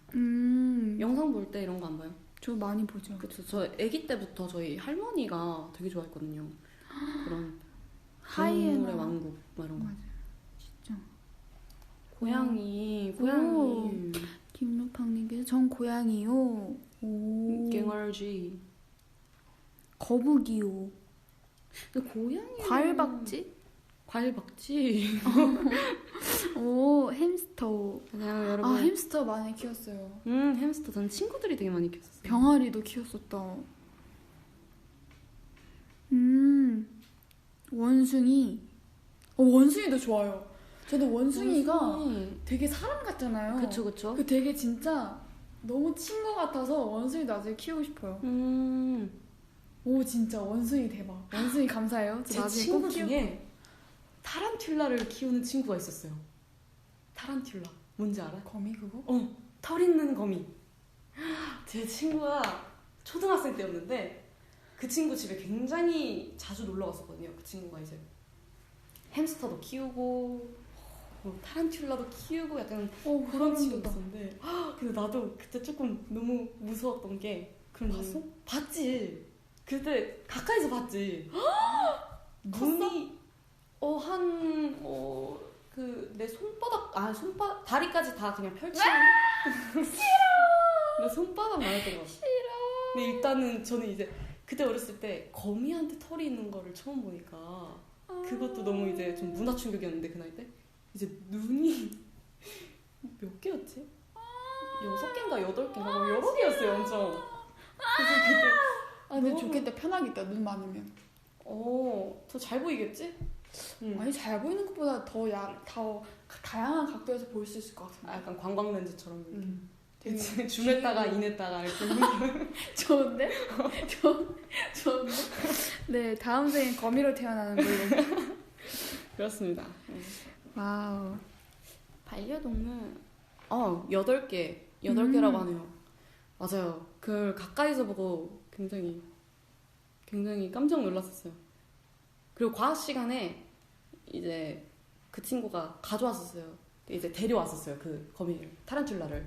B: 영상 볼 때 이런 거 안 봐요?
A: 저 많이 보죠.
B: 그쵸. 저 아기 때부터 저희 할머니가 되게 좋아했거든요. 그런
A: 하이에나.
B: 동물의 왕국 막 이런 거.
A: 맞아요. 진짜.
B: 고양이.
A: 김루팡님께서 전 고양이요. 오.
B: 갱얼쥐.
A: 거북이요.
B: 근데 고양이.
A: 과일박쥐. 오, 햄스터.
B: 그냥 여러분.
A: 아, 햄스터 많이 키웠어요.
B: 햄스터 전 친구들이 되게 많이 키웠었어요.
A: 병아리도 키웠었다. 원숭이. 원숭이도 좋아요. 저도 원숭이가 되게 사람 같잖아요.
B: 그쵸.
A: 그 되게 진짜 너무 친구 같아서 원숭이도 아직 키우고 싶어요. 오, 진짜 원숭이 대박. 원숭이 감사해요.
B: 제 친구 중에 타란툴라를 키우는 친구가 있었어요. 타란툴라. 뭔지 알아?
A: 거미 그거?
B: 털 있는 거미. 제 친구가 초등학생 때였는데 그 친구 집에 굉장히 자주 놀러 갔었거든요. 그 친구가 이제 햄스터도 키우고 타란툴라도 키우고 약간 그런 친구가 있었는데 근데 나도 그때 조금 너무 무서웠던 게
A: 봤어?
B: 봤지. 그때 가까이서 봤지. 눈이 내 손바닥 다리까지 다 그냥 펼치는. 내 손바닥 많았던 것 같아.
A: 싫어.
B: 근데 일단은 저는 이제 그때 어렸을 때 거미한테 털이 있는 거를 처음 보니까 그것도 너무 이제 좀 문화 충격이었는데 그 나이 때 이제 눈이 몇 개였지? 6개인가 8개인가 막 여러 개였어요 엄청. 그래서 그때
A: 근데 좋겠다. 편하겠다. 눈 많으면.
B: 더 잘 보이겠지?
A: 아니, 잘 보이는 것보다 더 다양한 각도에서 볼 수 있을 것 같은데.
B: 약간 관광 렌즈처럼 이렇게.
A: 되게
B: 줌했다가 인했다가 이렇게.
A: 좋은데? 좋은데? 네, 다음 생엔 거미로 태어나는 걸로.
B: 그렇습니다.
A: 와우.
B: 반려동물 8개라고 하네요. 맞아요. 그걸 가까이서 보고 굉장히 깜짝 놀랐었어요. 그리고 과학 시간에 이제 그 친구가 가져왔었어요. 이제 데려왔었어요. 그 거미를, 타란툴라를.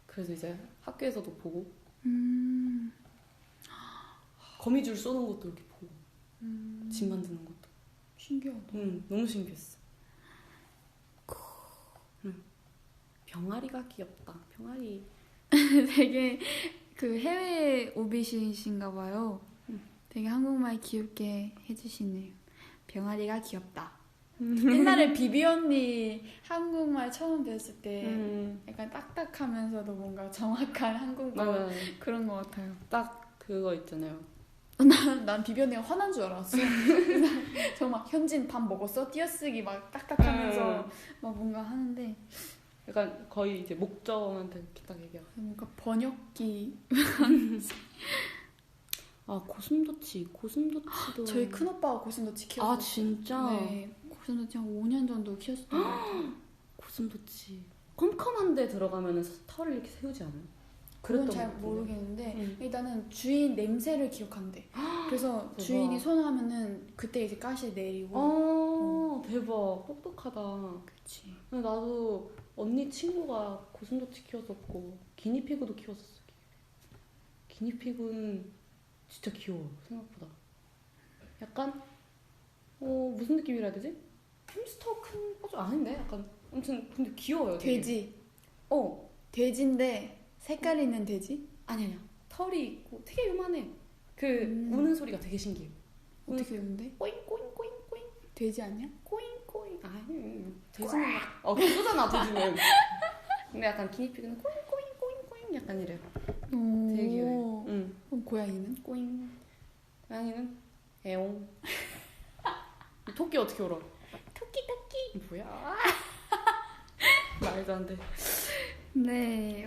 B: 그래서 이제 학교에서도 보고 거미줄 쏘는 것도 이렇게 보고 집 만드는 것도.
A: 신기하다.
B: 너무 신기했어. 병아리가 귀엽다. 병아리.
A: 되게 그 해외 오비신이신가 봐요. 되게 한국말 귀엽게 해주시네요. 병아리가 귀엽다. 옛날에 비비 언니 한국말 처음 배웠을 때 약간 딱딱하면서도 뭔가 정확한 한국말 그런 것 같아요.
B: 딱 그거 있잖아요.
A: 난 비비 언니가 화난 줄 알았어. 정말 현진 밥 먹었어? 띄어쓰기 막 딱딱하면서 막 뭔가 하는데
B: 약간 거의 이제 목적한테 이렇게 딱 얘기하고.
A: 뭔가 번역기.
B: 고슴도치도.
A: 저희 큰오빠가 고슴도치 키웠어요.
B: 아 진짜?
A: 네, 고슴도치 한 5년 정도 키웠었던 것 같아요.
B: 고슴도치 컴컴한 데 들어가면 털을 이렇게 세우지 않아요?
A: 그건 잘 모르겠는데 일단은 주인 냄새를 기억한대. 그래서 주인이 손하면은 그때 이제 가시 내리고.
B: 대박. 똑똑하다.
A: 그치.
B: 나도 언니 친구가 고슴도치 키웠었고 기니피그도 키웠었어. 기니피그는 진짜 귀여워 생각보다. 약간 무슨 느낌이라 해야 되지? 햄스터 큰 거죠? 아닌데? 약간 아무튼 근데 귀여워요. 되게.
A: 돼지. 돼지인데 색깔 있는 돼지?
B: 아니야. 털이 있고 되게 요만해. 우는 소리가 되게 신기해.
A: 어떻게 우는데?
B: 꼬잉꼬잉꼬잉꼬잉.
A: 돼지 아니야?
B: 꼬잉꼬잉. 돼지는 그거잖아 돼지는. 근데 약간 기니피그는 꼬잉꼬잉꼬잉꼬잉 약간 이래. 되게 귀여워.
A: 그럼 고양이는?
B: 꼬잉. 고양이는 애옹. 토끼 어떻게 울어? 토끼. 뭐야? 말도 안 돼.
A: 네.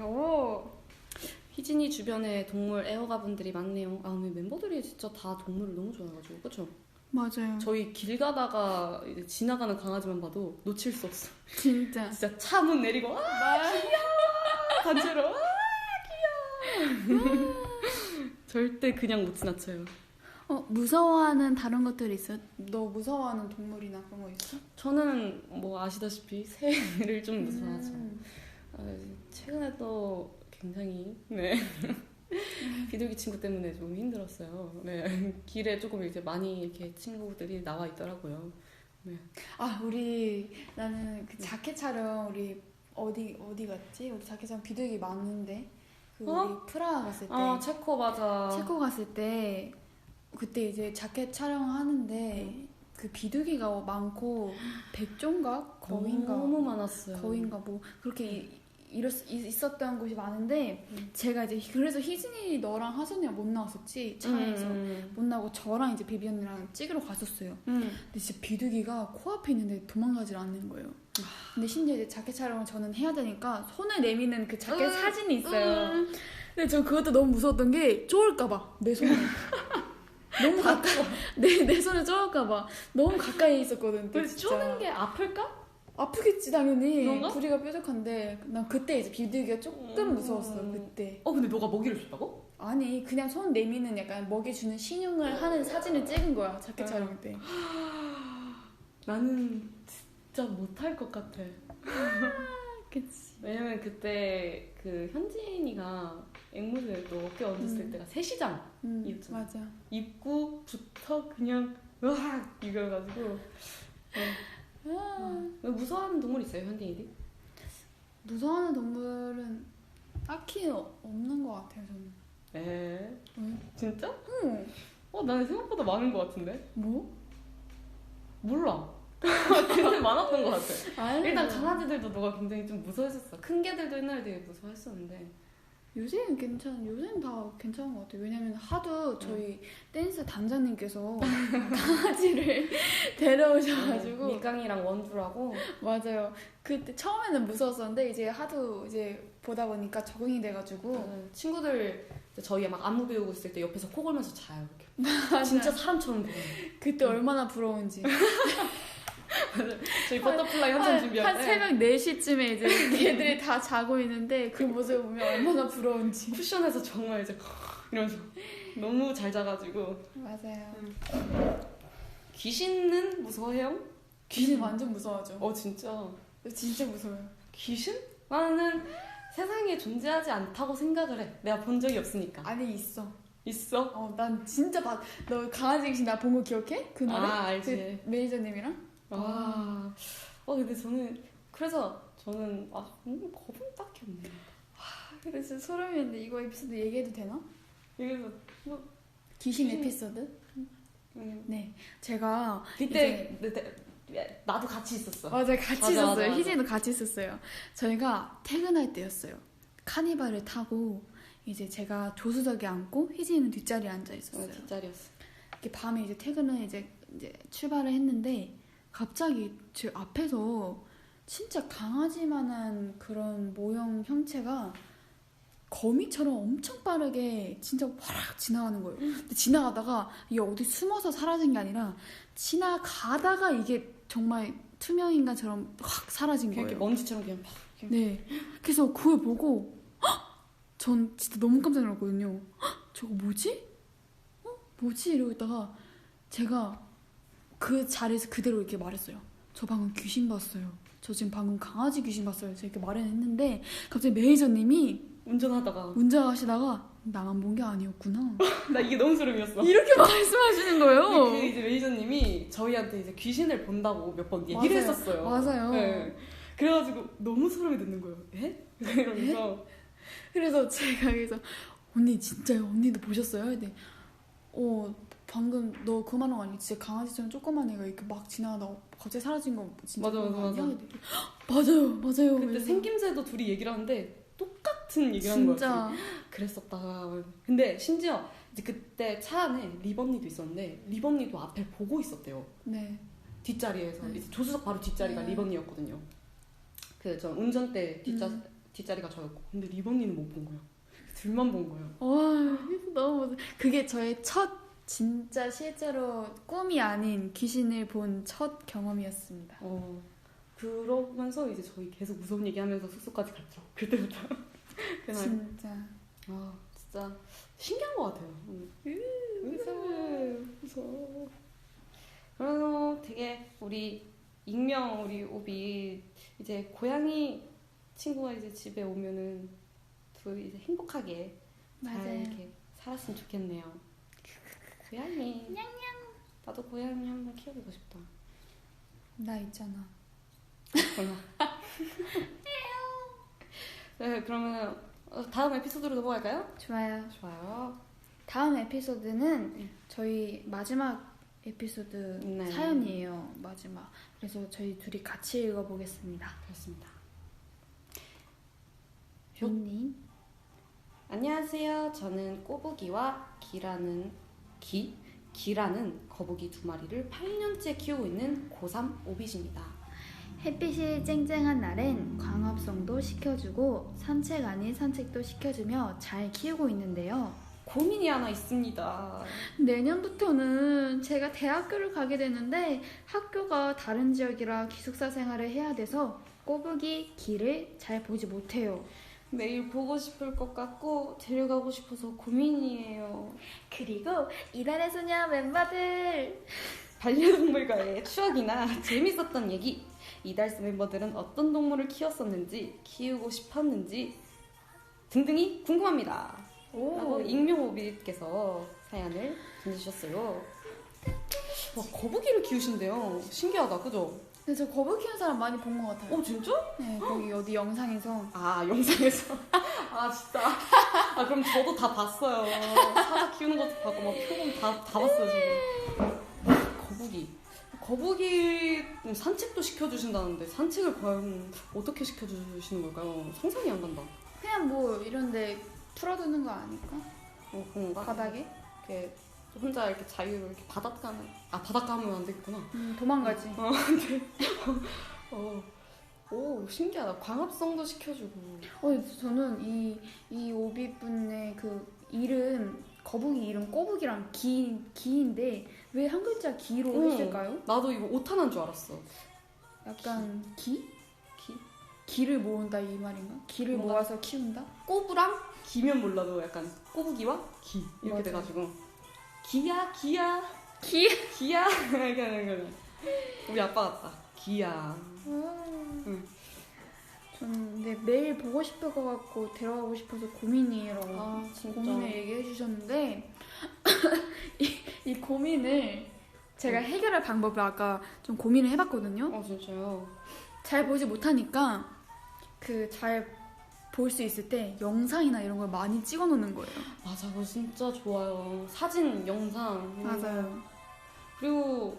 B: 희진이 주변에 동물 애호가분들이 많네요. 오늘 멤버들이 진짜 다 동물을 너무 좋아해가지고 그쵸?
A: 맞아요.
B: 저희 길 가다가 이제 지나가는 강아지만 봐도 놓칠 수 없어.
A: 진짜.
B: 진짜 차 문 내리고 단체로 귀여워. 절대 그냥 못 지나쳐요.
A: 무서워하는 다른 것들이 있어? 너 무서워하는 동물이나 그런 거 있어?
B: 저는 뭐 아시다시피 새를 좀 무서워하죠. 최근에 또 굉장히 비둘기 친구 때문에 좀 힘들었어요. 네. 길에 조금 이제 많이 이렇게 친구들이 나와 있더라고요.
A: 나는 그 자켓 촬영 우리 어디 갔지? 우리 자켓 촬영 비둘기 많은데 우리 프라하 갔을 때.
B: 체코 맞아.
A: 체코 갔을 때 그때 이제 자켓 촬영하는데 그 비둘기가 많고 백종각 거인가
B: 너무 많았어요.
A: 거인가 뭐 그렇게 있었던 곳이 많은데 제가 이제 그래서 희진이 너랑 하선이랑 못 나왔었지 차에서 못 나오고 저랑 이제 비비 언니랑 찍으러 갔었어요. 근데 진짜 비둘기가 코앞에 있는데 도망가질 않는 거예요. 근데 심지어 이제 자켓 촬영을 저는 해야 되니까 손을 내미는 그 자켓 사진이 있어요. 근데 저 그것도 너무 무서웠던 게 쪼을까봐 내 손을 너무 가까이 내 손을 쪼을까봐 너무 가까이 있었거든.
B: 근데 쪼는 게 아플까?
A: 아프겠지 당연히.
B: 그런가?
A: 부리가 뾰족한데 난 그때 이제 비둘기가 조금 무서웠어요 그때.
B: 근데 너가 먹이를 줬다고?
A: 아니 그냥 손 내미는 약간 먹이 주는 신용을 하는 사진을 찍은 거야 자켓 촬영 때.
B: 나는 진짜 못할 것 같아.
A: 그치.
B: 왜냐면 그때 그 현진이가 앵무새 또 어깨 얹었을 때가 새시장이었잖아.
A: 맞아.
B: 입구부터 그냥 으악 이거가지고. 왜 무서워하는 동물 있어요, 현진이들?
A: 무서워하는 동물은 딱히 없는 것 같아요 저는.
B: 왜? 진짜?
A: 응.
B: 나는 생각보다 많은 것 같은데?
A: 뭐?
B: 몰라. 근데 많았던 것 같아.
A: 아니,
B: 일단 강아지들도 너가 굉장히 좀 무서워했었어. 큰 개들도 옛날에 되게 무서워했었는데.
A: 요새는 요새는 다 괜찮은 것 같아요. 왜냐면 하도 저희 댄스 단장님께서 강아지를 데려오셔가지고
B: 밀강이랑 원주라고.
A: 맞아요. 그때 처음에는 무서웠었는데 이제 하도 이제 보다 보니까 적응이 돼가지고
B: 친구들 저희 막 안무 배우고 있을 때 옆에서 코 골면서 자요. 이렇게. 진짜 사람처럼 보여요.
A: 그때 얼마나 부러운지.
B: 저희 버터플라이 한참 준비할 때
A: 한 새벽 4시쯤에 이제 걔들이 다 자고 있는데 그 모습을 보면 얼마나 부러운지.
B: 쿠션에서 정말 이제 이러면서 너무 잘 자가지고.
A: 맞아요.
B: 귀신은 무서워해요?
A: 귀신 완전 무서워하죠.
B: 진짜?
A: 진짜 무서워요.
B: 귀신? 나는 세상에 존재하지 않다고 생각을 해. 내가 본 적이 없으니까.
A: 아니 있어.
B: 있어?
A: 난 진짜 너 강아지 귀신 나 본 거 기억해? 그 노래?
B: 알지.
A: 그 매니저님이랑?
B: 근데 그래서 저는 겁은 딱히 없네요.
A: 근데 진짜 소름이었는데 이거 에피소드 얘기해도 되나?
B: 그래서
A: 귀신 에피소드? 네. 제가
B: 그때 나도 같이 있었어.
A: 맞아요. 같이 있었어요.
B: 맞아.
A: 희진이도 같이 있었어요. 저희가 퇴근할 때였어요. 카니발을 타고 이제 제가 조수석에 앉고 희진이는 뒷자리에 앉아 있었어요.
B: 뒷자리였어.
A: 이렇게 밤에 이제 퇴근을 이제 출발을 했는데 갑자기 제 앞에서 진짜 강아지만한 그런 모형 형체가 거미처럼 엄청 빠르게 진짜 화락 지나가는 거예요. 근데 지나가다가 이게 어디 숨어서 사라진 게 아니라 지나가다가 이게 정말 투명 인간처럼 확 사라진 거예요.
B: 이렇게 먼지처럼 그냥 팍.
A: 네. 그래서 그걸 보고 전 진짜 너무 깜짝 놀랐거든요. 저거 뭐지? 뭐지? 이러고 있다가 제가 그 자리에서 그대로 이렇게 말했어요. 저 방금 귀신 봤어요. 저 지금 방금 강아지 귀신 봤어요. 제가 이렇게 말을 했는데 갑자기 매니저님이 운전하시다가 나만 본 게 아니었구나.
B: 나 이게 너무 소름이었어.
A: 이렇게 말씀하시는 거예요.
B: 근데 이제 매니저님이 저희한테 이제 귀신을 본다고 몇 번 얘기를 했었어요.
A: 맞아요.
B: 네. 그래가지고 너무 소름이 돋는 거예요. 에? 이러면서.
A: 그래서 제가 그래서 언니 진짜요? 언니도 보셨어요? 근데 방금 너 그 말한 거 아니야? 진짜 강아지처럼 조그만 애가 이렇게 막 지나가다가 갑자기 사라진 거 진짜
B: 맞아.
A: 맞아요.
B: 그때 생김새도 둘이 얘기를 하는데 똑같은 얘기를 한 거야.
A: 진짜
B: 그랬었다. 근데 심지어 이제 그때 차 안에 리번니도 있었는데 리번니도 앞에 보고 있었대요.
A: 네.
B: 뒷자리에서
A: 네.
B: 이제 조수석 바로 뒷자리가
A: 네.
B: 리번니였거든요. 저 운전대 뒷자리가 저였고 근데 리번니는 못 본 거야. 둘만 본 거예요.
A: 와 너무 그게 저의 첫 진짜 실제로 꿈이 아닌 귀신을 본 첫 경험이었습니다.
B: 그러면서 이제 저희 계속 무서운 얘기하면서 숙소까지 갔죠. 그때부터. 그날.
A: 진짜.
B: 진짜 신기한 것 같아요. 무서워. 그래서 되게 우리 오비 이제 고양이 친구가 이제 집에 오면은 둘이 이제 행복하게 잘
A: 맞아요.
B: 이렇게 살았으면 좋겠네요. 고양이. 냥냥. 나도 고양이 한번 키워보고 싶다.
A: 나 있잖아.
B: 네, 그러면 다음 에피소드로 넘어갈까요?
A: 좋아요.
B: 좋아요.
A: 다음 에피소드는 저희 마지막 에피소드
B: 네.
A: 사연이에요. 마지막. 그래서 저희 둘이 같이 읽어보겠습니다.
B: 그렇습니다.
A: 님
B: 안녕하세요. 저는 꼬부기와 기라는 거북이 2마리를 8년째 키우고 있는 고3 오빗입니다.
A: 햇빛이 쨍쨍한 날엔 광합성도 시켜주고 산책 아닌 산책도 시켜주며 잘 키우고 있는데요.
B: 고민이 하나 있습니다.
A: 내년부터는 제가 대학교를 가게 되는데 학교가 다른 지역이라 기숙사 생활을 해야 돼서 꼬부기 기를 잘 보지 못해요.
B: 매일 보고 싶을 것 같고 데려가고 싶어서 고민이에요.
A: 그리고 이달의 소녀 멤버들
B: 반려동물과의 추억이나 재밌었던 얘기, 이달스 멤버들은 어떤 동물을 키웠었는지, 키우고 싶었는지 등등이 궁금합니다. 라고 익명오비께서 사연을 보내주셨어요. 와, 거북이를 키우신대요. 신기하다, 그죠?
A: 근데 저 거북이 키우는 사람 많이 본 것 같아요.
B: 진짜?
A: 네, 거기 어디 영상에서.
B: 영상에서. 진짜. 그럼 저도 다 봤어요. 사자 키우는 것도 봤고, 막 표본 다 봤어요, 지금. 거북이 산책도 시켜주신다는데, 산책을 과연 어떻게 시켜주시는 걸까요? 상상이 안 간다.
A: 그냥 뭐 이런데 풀어두는 거 아닐까?
B: 그런가?
A: 바닥에?
B: 이렇게 혼자 이렇게 자유로 이렇게 바닷가는 바닷가 하면 안 되겠구나.
A: 도망가지.
B: 오 신기하다. 광합성도 시켜주고.
A: 저는 이 오비분의 그 이름 거북이 이름 꼬북이랑 기인데 왜 한 글자 기로 했을까요?
B: 나도 이거 오타난 줄 알았어.
A: 약간 기?
B: 기?
A: 기를 모은다 이 말인가? 기를
B: 뭔가-
A: 모아서 키운다?
B: 꼬부랑 기면 몰라도 약간 꼬부기와 기 이렇게
A: 맞아.
B: 돼가지고 기야
A: 기?
B: 기야 이렇게 우리 아빠 같다. 기야. 응.
A: 저는 근데 매일 보고 싶을 것 같고 데려가고 싶어서 고민이라고
B: 진짜.
A: 고민을 얘기해 주셨는데 이 고민을 제가 해결할 방법을 아까 좀 고민을 해봤거든요.
B: 진짜요?
A: 잘 보지 못하니까 그 잘 볼 수 있을 때 영상이나 이런 걸 많이 찍어 놓는 거예요.
B: 맞아, 그거 진짜 좋아요. 사진, 영상.
A: 맞아요.
B: 그리고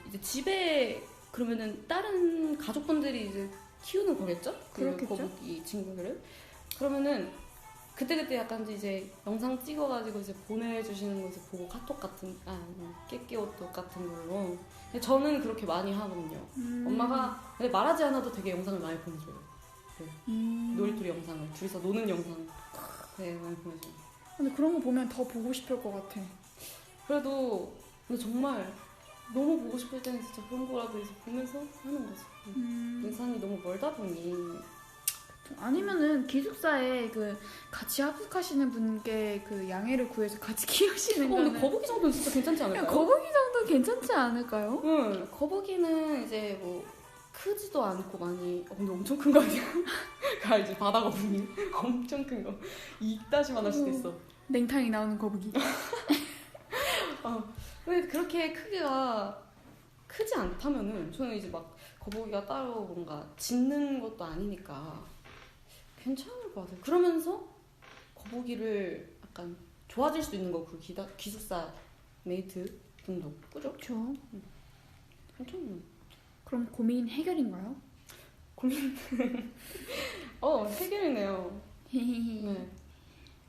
B: 이제 집에 그러면은 다른 가족분들이 이제 키우는 거겠죠?
A: 그렇겠죠.
B: 거북이 친구들을. 그러면은 그때그때 약간 이제 영상 찍어가지고 이제 보내주시는 거 이제 보고 카톡 같은 깨끼오톡 같은 걸로. 근데 저는 그렇게 많이 하거든요. 엄마가 근데 말하지 않아도 되게 영상을 많이 보내줘요. 놀이터리 영상을 둘이서 노는 영상 되게 많이 보내줘요.
A: 근데 그런 거 보면 더 보고 싶을 것 같아.
B: 그래도 근데 정말 너무 보고 싶을 때는 진짜 그런 거라도 이제 보면서 하는 거죠. 등산이 너무 멀다 보니.
A: 아니면은 기숙사에 그 같이 합숙하시는 분께 그 양해를 구해서 같이 키우시는 거는.
B: 근데 거북이 정도는 진짜 괜찮지 않을까요?
A: 거북이 정도 괜찮지 않을까요?
B: 응, 거북이는 이제 뭐 크지도 않고 많이 근데 엄청 큰 거 아니야? 알지? 바다 거북이 엄청 큰 거 이따시만 할 수도 있어.
A: 냉탕이 나오는 거북이.
B: 근데 그렇게 크기가 크지 않다면은 저는 이제 막 거북이가 따로 뭔가 짖는 것도 아니니까 괜찮을 것 같아요. 그러면서 거북이를 약간 좋아질 수 있는 거 그 기숙사 메이트 분도 그죠?
A: 그렇죠.
B: 괜찮네.
A: 그럼 고민 해결인가요?
B: 해결이네요. 네.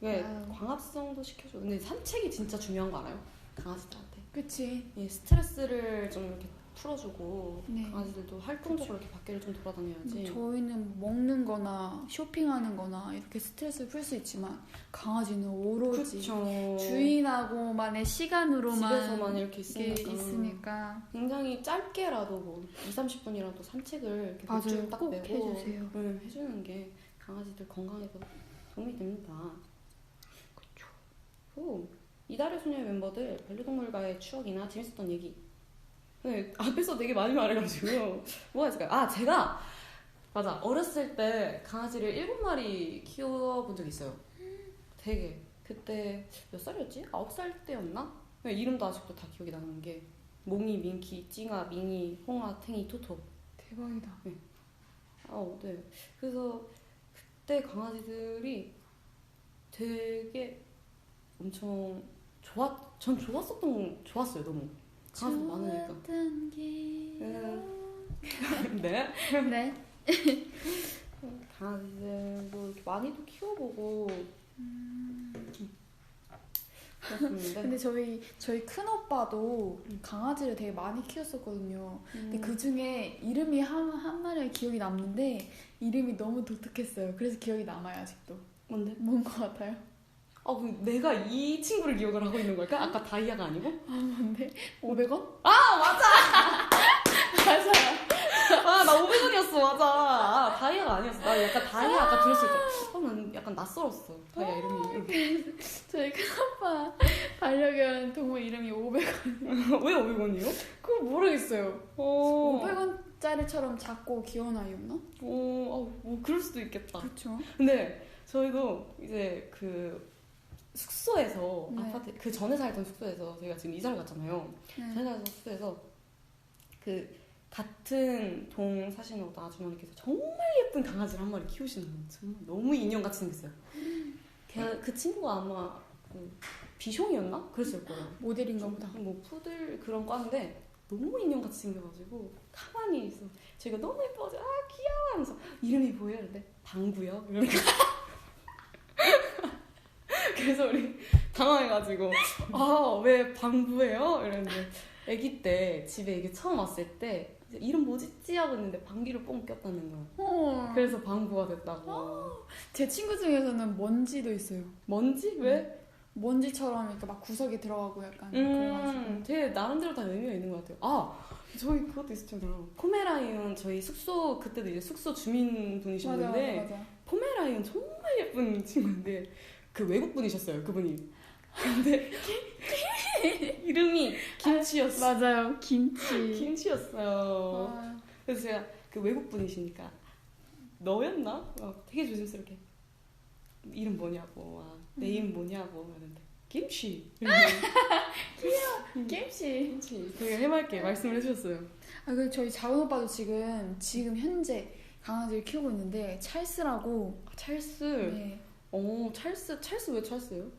B: 왜
A: 와우.
B: 광합성도 시켜줘. 근데 산책이 진짜 중요한 거 알아요? 강아지들한테.
A: 그치.
B: 이 스트레스를 좀 이렇게 풀어주고
A: 네.
B: 강아지들도 활동적으로 이렇게 밖에를 좀 돌아다녀야지.
A: 저희는 먹는 거나 쇼핑하는 거나 이렇게 스트레스를 풀 수 있지만 강아지는 오로지
B: 그쵸.
A: 주인하고만의 시간으로만
B: 집에서만 이렇게
A: 있으니까
B: 굉장히 짧게라도 뭐 2-30분이라도 산책을 이렇게
A: 맞아요.
B: 목줄 딱
A: 꼭
B: 매고
A: 해주세요.
B: 해주는 게 강아지들 건강에도 도움이 됩니다. 그렇죠. 이달의 소녀의 멤버들 반려동물과의 추억이나 재밌었던 얘기. 네, 앞에서 되게 많이 말해가지고 뭐가 있을까요? 아, 제가 맞아, 어렸을 때 강아지를 7마리 키워본 적이 있어요. 되게 그때 몇 살이었지? 9살 때였나? 네, 이름도 아직도 다 기억이 나는 게 몽이, 민키, 찡아, 밍이, 홍아, 탱이, 토토.
A: 대박이다.
B: 네. 그래서 그때 강아지들이 되게 엄청 전 좋았어요, 너무. 강아지 많으니까.
A: 좋았던 기억.
B: 네.
A: 네.
B: 강아지들도 이렇게 많이도 키워보고 그렇습니다.
A: 근데 저희 큰 오빠도 강아지를 되게 많이 키웠었거든요. 근데 그 중에 이름이 한 마리가 기억이 남는데 이름이 너무 독특했어요. 그래서 기억이 남아요, 아직도.
B: 뭔데?
A: 뭔 것 같아요?
B: 그럼 내가 이 친구를 기억을 하고 있는 걸까? 아까 다이아가 아니고?
A: 뭔데? 500원?
B: 맞아요. 나 500원이었어, 맞아. 다이아가 아니었어. 나 약간 다이아 아까 들었을 때. 난 약간 낯설었어. 다이아 이름이.
A: 저희 큰오빠 반려견 동물 이름이 500원.
B: 왜 500원이요?
A: 그거 모르겠어요. 500원짜리처럼 작고 귀여운 아이였나?
B: 뭐 그럴 수도 있겠다.
A: 그렇죠.
B: 근데 저희도 이제 그 숙소에서
A: 네.
B: 아파트 그 전에 살던 숙소에서 저희가 지금 이사를 갔잖아요.
A: 네.
B: 전에 살던 숙소에서 그 같은 동 사시는 어떤 아주머니께서 정말 예쁜 강아지를 한 마리 키우시는 거예요. 정말 너무 인형같이 생겼어요. 그 친구가 아마 비숑이었나? 그랬을 거예요.
A: 모델인가 보다.
B: 뭐 푸들 그런 과인데 너무 인형같이 생겨가지고 가만히 있어. 저희가 너무 예뻐가지고 귀여워 하면서 이름이 뭐예요? 근데 방구요? 이러니까 그래서 우리 당황해가지고 왜 방구예요? 이랬는데 아기 때 집에 이게 처음 왔을 때 이름 뭐지? 하고 있는데 방귀를 뽕 꼈다는 거야. 그래서 방구가 됐다고.
A: 제 친구 중에서는 먼지도 있어요.
B: 먼지? 왜?
A: 먼지처럼 이렇게 막 구석에 들어가고 약간 그래가지고.
B: 되게 나름대로 다 의미가 있는 것 같아요. 저희 그것도 있었잖아요. 포메라이언 저희 숙소 그때도 이제 숙소 주민분이셨는데
A: 맞아.
B: 포메라이언 정말 예쁜 친구인데 그 외국분이셨어요. 그분이. 근데 이름이 김치였어.
A: 맞아요. 김치.
B: 김치였어요. 그래서 제가 그 외국분이시니까 너였나? 되게 조심스럽게 이름 뭐냐고 내 이름 뭐냐고 하는데 김치.
A: 귀여워. 김치.
B: 되게 해맑게 말씀을 해주셨어요.
A: 그리고 저희 작은 오빠도 지금 현재 강아지를 키우고 있는데 찰스라고.
B: 찰스.
A: 네.
B: 찰스 왜 찰스예요?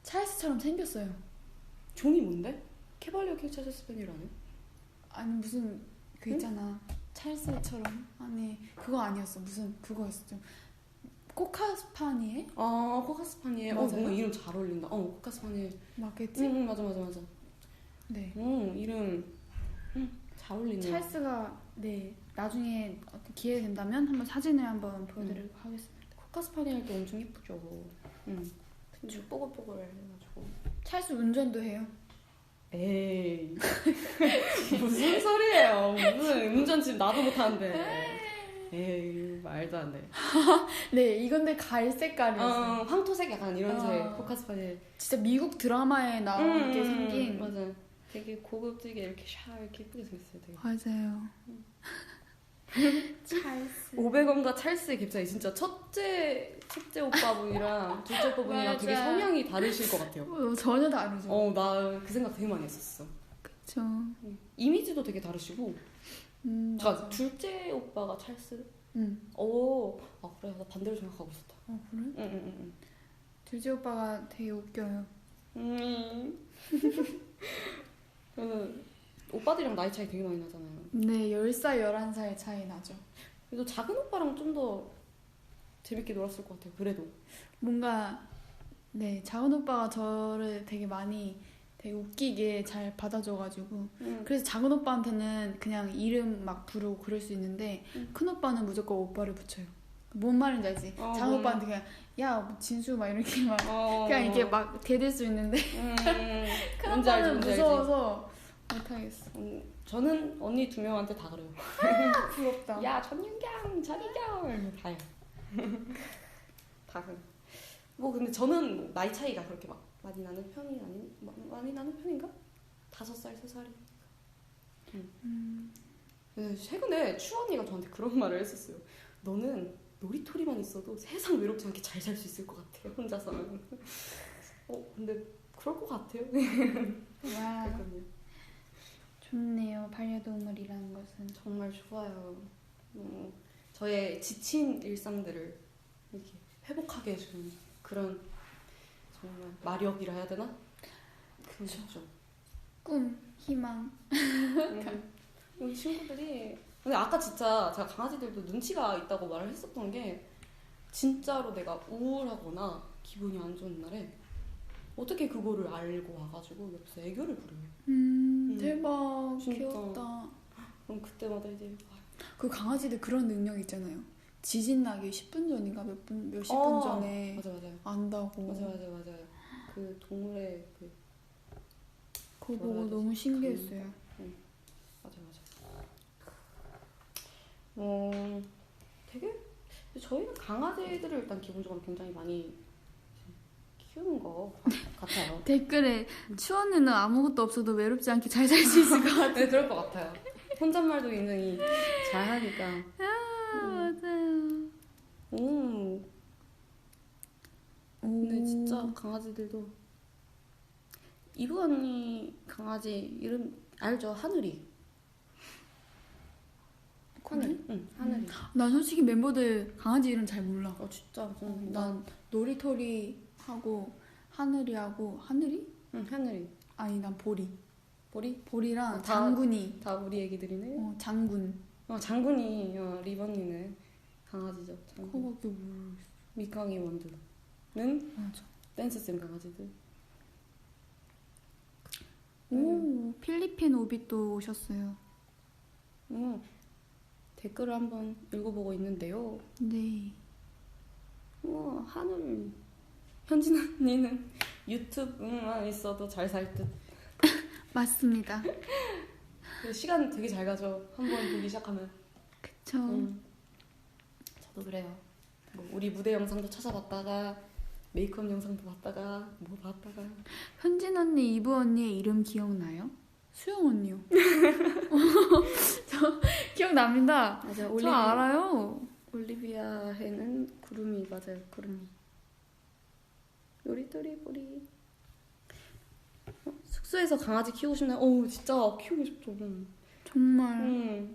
A: 찰스처럼 생겼어요.
B: 종이 뭔데? 캐발리오 킹 찰스 스페니얼 아니야?
A: 아니 무슨 그 있잖아. 찰스처럼. 아니 그거 아니었어. 무슨 그거였어. 좀 코카스파니에?
B: 코카스파니에.
A: 맞아요?
B: 뭔가 이름 잘 어울린다. 코카스파니에.
A: 맞겠지?
B: 맞아.
A: 네.
B: 이름 잘 어울리네.
A: 찰스가 나중에 어떤 기회 된다면 한번 사진을 한번 보여드리고 하겠습니다.
B: 코카스파니엘도 엄청 예쁘죠. 그쵸. 뽀글뽀글 해가지고.
A: 찰스 운전도 해요.
B: 에이 무슨 소리예요? 무슨 운전 지금 나도 못하는데. 에이 말도 안 돼.
A: 네, 이건데 갈색깔이었어요.
B: 황토색 약간 이런 색 코카스파니엘.
A: 진짜 미국 드라마에 나오게 생긴.
B: 맞아. 되게 고급지게 이렇게 이렇게 예쁘게 생겼어요. 되게.
A: 맞아요. 찰스.
B: 500원과 찰스의 갭차이 진짜 첫째 오빠분이랑 둘째 오빠분이랑 되게
A: 맞아.
B: 성향이 다르실 것 같아요.
A: 전혀 다르죠.
B: 나 그 생각 되게 많이 했었어.
A: 그쵸.
B: 이미지도 되게 다르시고.
A: 맞아.
B: 둘째 오빠가 찰스?
A: 응.
B: 그래. 나 반대로 생각하고 있었다.
A: 그래?
B: 응.
A: 둘째 오빠가 되게 웃겨요.
B: 오빠들이랑 나이 차이 되게 많이 나잖아요.
A: 네, 10살, 11살 차이 나죠.
B: 그래도 작은 오빠랑 좀 더 재밌게 놀았을 것 같아요. 그래도.
A: 뭔가 작은 오빠가 저를 되게 많이 되게 웃기게 잘 받아줘가지고
B: 응.
A: 그래서 작은 오빠한테는 그냥 이름 막 부르고 그럴 수 있는데 큰 오빠는 무조건 오빠를 붙여요. 뭔 말인지 알지? 작은 오빠한테 그냥 야뭐 진수 막 이렇게 막 그냥 이게 막 대들 수 있는데 큰
B: 뭔지 알지,
A: 오빠는
B: 뭔지 알지.
A: 무서워서 못하겠어.
B: 저는 언니 2명한테 다 그래요.
A: 부럽다.
B: 야 전윤경, 전희경 이러면 다요. 다 그래. 뭐 근데 저는 나이 차이가 그렇게 막 많이 나는 편이 아닌 많이 나는 편인가? 5살, 3살이. 근데 최근에 추 언니가 저한테 그런 말을 했었어요. 너는 놀이터리만 있어도 세상 외롭지 않게 잘 살 수 있을 것 같아 혼자서는. 근데 그럴 것 같아요.
A: 와
B: 그러니까요.
A: 좋네요. 반려동물이라는 것은.
B: 정말 좋아요. 저의 지친 일상들을 이렇게 회복하게 해주는 그런 정말 마력이라 해야 되나? 그렇죠.
A: 꿈, 희망.
B: 우리 친구들이 근데 아까 진짜 제가 강아지들도 눈치가 있다고 말을 했었던 게 진짜로 내가 우울하거나 기분이 안 좋은 날에 어떻게 그거를 알고 와가지고 옆에서 애교를 부려요.
A: 대박.
B: 진짜.
A: 귀엽다.
B: 그럼 그때마다 이제
A: 그 강아지들 그런 능력 있잖아요. 지진 나기 10분 전인가 몇십 분 전에
B: 맞아 맞아요.
A: 안다고.
B: 맞아요. 그 동물의 그
A: 그거
B: 뭐라
A: 보고
B: 해야
A: 너무 신기했어요.
B: 맞아. 되게 저희는 강아지들을 일단 기본적으로 굉장히 많이 키우는 것 같아요.
A: 댓글에 추원이는 아무것도 없어도 외롭지 않게 잘 살 수 있을 것 같아.
B: 네, 그럴 것 같아요. 혼잣말도 굉장히 잘하니까.
A: 맞아요.
B: 근데 진짜 강아지들도 이브 언니 강아지 이름 알죠? 하늘이. 하늘. 응, 하늘이.
A: 난 솔직히 멤버들 강아지 이름 잘 몰라.
B: 진짜.
A: 난 놀이토리 하고 하늘이 하고 하늘이?
B: 응, 하늘이.
A: 아니 난 보리.
B: 보리?
A: 보리랑
B: 다-
A: 장군이.
B: 다 우리 애기들이네.
A: 장군.
B: 장군이 리번이는 강아지죠. 장군.
A: 그거밖에 모르겠어.
B: 미캉이 원두는
A: 맞아.
B: 댄스쌤 강아지들.
A: 오 필리핀 오빛도 오셨어요.
B: 댓글을 한번 읽어보고 있는데요.
A: 네.
B: 하늘 현진 언니는 유튜브만 있어도 잘 살 듯.
A: 맞습니다.
B: 시간 되게 잘 가죠. 한번 보기 시작하면.
A: 그쵸.
B: 저도 그래요. 우리 무대 영상도 찾아봤다가 메이크업 영상도 봤다가 뭐 봤다가.
A: 현진 언니, 이브 언니의 이름 기억나요? 수영 언니요. 저 기억납니다.
B: 맞아요.
A: 저 알아요.
B: 올리비아 해는 구름이 맞아요. 구름이. 요리토리 보리. 숙소에서 강아지 키우고 싶나요? 진짜 키우고 싶죠.
A: 정말.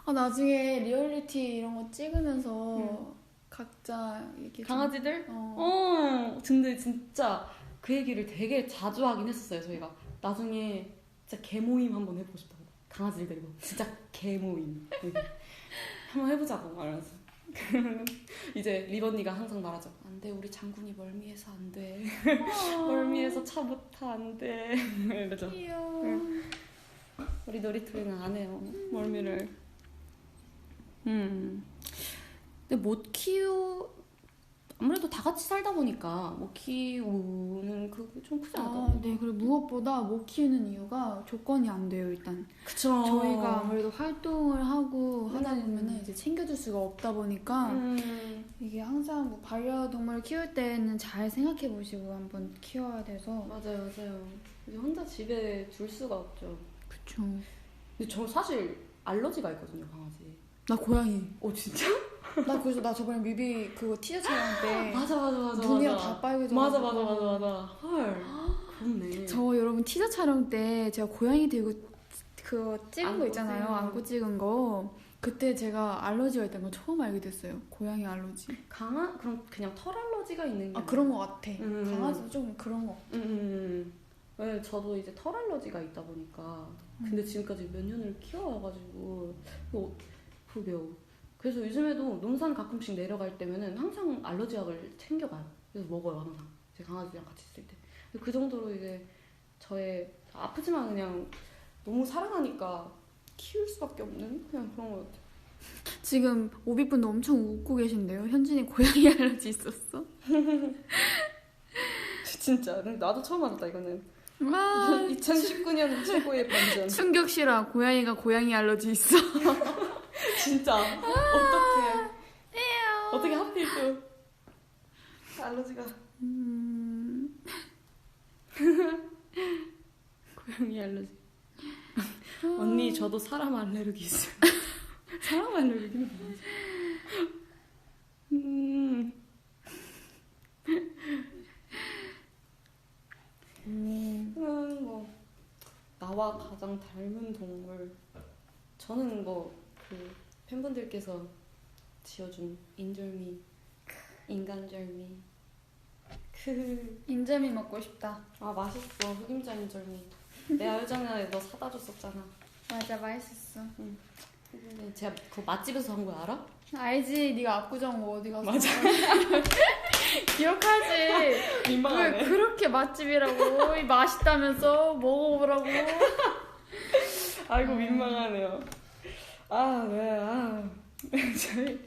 A: 아 나중에 리얼리티 이런 거 찍으면서 각자 이렇게
B: 강아지들?
A: 좀,
B: 근데 진짜 그 얘기를 되게 자주 하긴 했었어요. 저희가 나중에 진짜 개모임 한번 해보고 싶다고. 강아지들 데리고 진짜 개모임 한번 해보자고 말하면서. 이제 리번니가 항상 말하죠. 안돼 우리 장군이 멀미해서 안돼. 멀미해서 차 못 타 안돼. 이러죠.
A: 귀여워.
B: 우리 놀이터리는 안 해요. 멀미를. 근데 못 아무래도 다 같이 살다 보니까 못 키우는 그게 좀 크지 않을까요?
A: 네. 그리고 무엇보다 못 키우는 이유가 조건이 안 돼요. 일단
B: 그쵸.
A: 저희가 아무래도 활동을 하고 하다 보면은 이제 챙겨줄 수가 없다 보니까 이게 항상 뭐 반려동물 키울 때는 잘 생각해 보시고 한번 키워야 돼서.
B: 맞아요. 이제 혼자 집에 둘 수가 없죠.
A: 그쵸.
B: 근데 저 사실 알러지가 있거든요, 강아지.
A: 나 고양이.
B: 진짜?
A: 나 그래서 나 저번에 뮤비 그거 티저 촬영 때
B: 맞아.
A: 눈이랑 다 빨개져.
B: 맞아. 헐. 그렇네.
A: 저 여러분 티저 촬영 때 제가 고양이 들고 그거 찍은 거
B: 안고
A: 있잖아요.
B: 찍은 거.
A: 안고 찍은 거. 그때 제가 알러지가 있다는 거 처음 알게 됐어요. 고양이 알러지.
B: 그럼 그냥 털 알러지가 있는 게.
A: 그런 거 같아.
B: 음.
A: 강아지도 좀 그런 거.
B: 왜 저도 이제 털 알러지가 있다 보니까 근데 지금까지 몇 년을 키워와가지고 그게요. 그래서 요즘에도 논산 가끔씩 내려갈 때면은 항상 알러지 약을 챙겨가요. 그래서 먹어요 항상. 제 강아지랑 같이 있을 때. 그 정도로 이제 저의 아프지만 그냥 너무 사랑하니까 키울 수밖에 없는 그냥 그런 것 같아요.
A: 지금 오비분도 엄청 웃고 계신데요. 현진이 고양이 알러지 있었어?
B: 진짜 나도 처음 알았다 이거는.
A: 와
B: 2019년 최고의 반전.
A: 충격시라 고양이가 고양이 알러지 있어.
B: 진짜 어떡해. 어떻게 하필 또 알러지가. 고양이 알러지. 언니 저도 사람 알레르기 있어요. 사람 알레르기는 뭐지? 뭐 나와 가장 닮은 동물. 저는 뭐 그 팬분들께서 지어준 인절미, 인간절미.
A: 인절미 먹고 싶다.
B: 아 맛있어 흑임자 인절미. 내가 예전에 너 사다 줬었잖아.
A: 맞아, 맛있었어.
B: 근데 제가 그 맛집에서 산 거 알아?
A: 알지, 네가 압구정 뭐 어디 가서.
B: 맞아.
A: 기억하지.
B: 민망하네.
A: 왜 그렇게 맛집이라고 맛있다면서 먹어보라고.
B: 아이고 민망하네요. 저희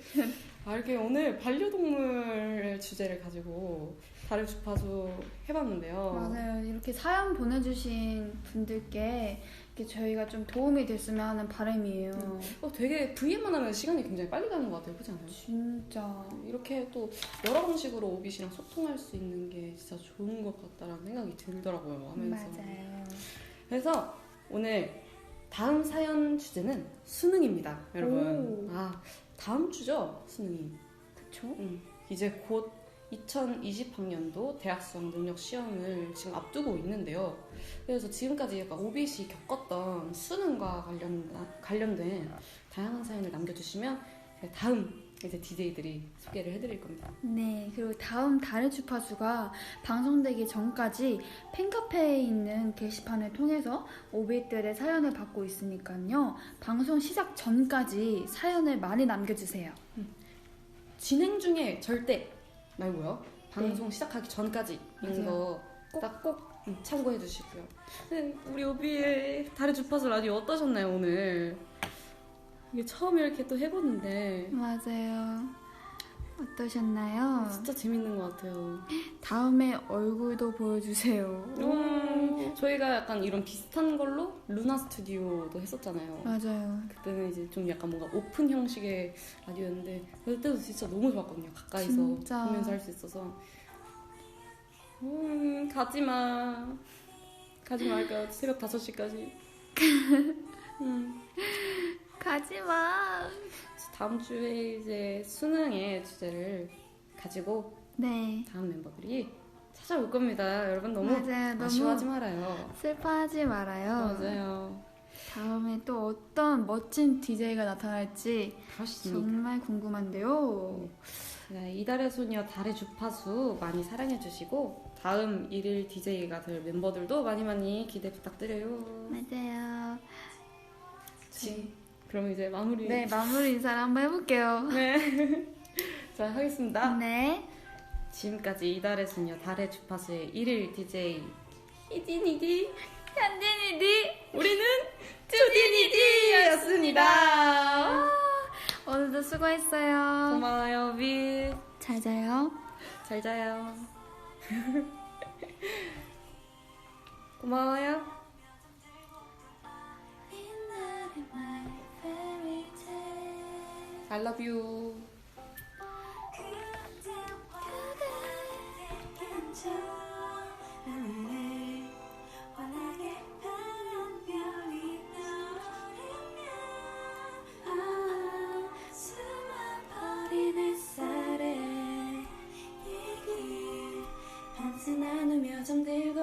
B: 이렇게 오늘 반려동물의 주제를 가지고 다른 주파수 해봤는데요.
A: 맞아요. 이렇게 사연 보내주신 분들께 이렇게 저희가 좀 도움이 됐으면 하는 바람이에요.
B: 되게 VM만 하면 시간이 굉장히 빨리 가는 것 같아요. 그렇지 않아요?
A: 진짜.
B: 이렇게 또 여러 방식으로 오빛이랑 소통할 수 있는 게 진짜 좋은 것 같다라는 생각이 들더라고요. 하면서.
A: 맞아요.
B: 그래서 오늘 다음 사연 주제는 수능입니다, 여러분.
A: 오.
B: 다음 주죠, 수능이.
A: 그쵸?
B: 이제 곧 2020학년도 대학 수학 능력 시험을 지금 앞두고 있는데요. 그래서 지금까지 약간 오빛이 겪었던 수능과 관련된 다양한 사연을 남겨주시면 다음 이제 DJ들이 소개를 해드릴 겁니다.
A: 네, 그리고 다음 달의 주파수가 방송되기 전까지 팬카페에 있는 게시판을 통해서 오빛들의 사연을 받고 있으니까요. 방송 시작 전까지 사연을 많이 남겨주세요.
B: 진행 중에 절대 말고요. 방송 시작하기 전까지 이런
A: 맞아요.
B: 거 꼭 참고해 주시고요. 네, 우리 오비의 달의 주파수 라디오 어떠셨나요, 오늘? 이게 처음 이렇게 또 해보는데
A: 맞아요. 어떠셨나요?
B: 진짜 재밌는 것 같아요.
A: 다음에 얼굴도 보여주세요.
B: 저희가 약간 이런 비슷한 걸로 루나 스튜디오도 했었잖아요.
A: 맞아요.
B: 그때는 이제 좀 약간 뭔가 오픈 형식의 라디오였는데 그때도 진짜 너무 좋았거든요. 가까이서
A: 진짜.
B: 보면서 할 수 있어서. 가지마 말까 새벽 5시까지.
A: 가지마.
B: 다음 주에 이제 수능의 주제를 가지고
A: 네.
B: 다음 멤버들이 찾아올 겁니다. 여러분 너무
A: 맞아요.
B: 아쉬워하지
A: 너무
B: 말아요.
A: 슬퍼하지 말아요.
B: 맞아요.
A: 다음에 또 어떤 멋진 DJ가 나타날지
B: 그렇습니다.
A: 정말 궁금한데요.
B: 네, 이달의 소녀 달의 주파수 많이 사랑해주시고 다음 일일 DJ가 될 멤버들도 많이 기대 부탁드려요.
A: 맞아요.
B: 그럼 이제 마무리.
A: 네, 마무리 인사를 한번 해볼게요.
B: 네. 자, 하겠습니다.
A: 네.
B: 지금까지 이달의 소녀 달의 주파수의 일일 DJ 이디니디
A: 현진이디
B: 우리는 투디니디였습니다.
A: 오늘도 수고했어요.
B: 고마워요, 빛.
A: 잘 자요.
B: 잘 자요. 고마워요. I love you. 나누며 잠들고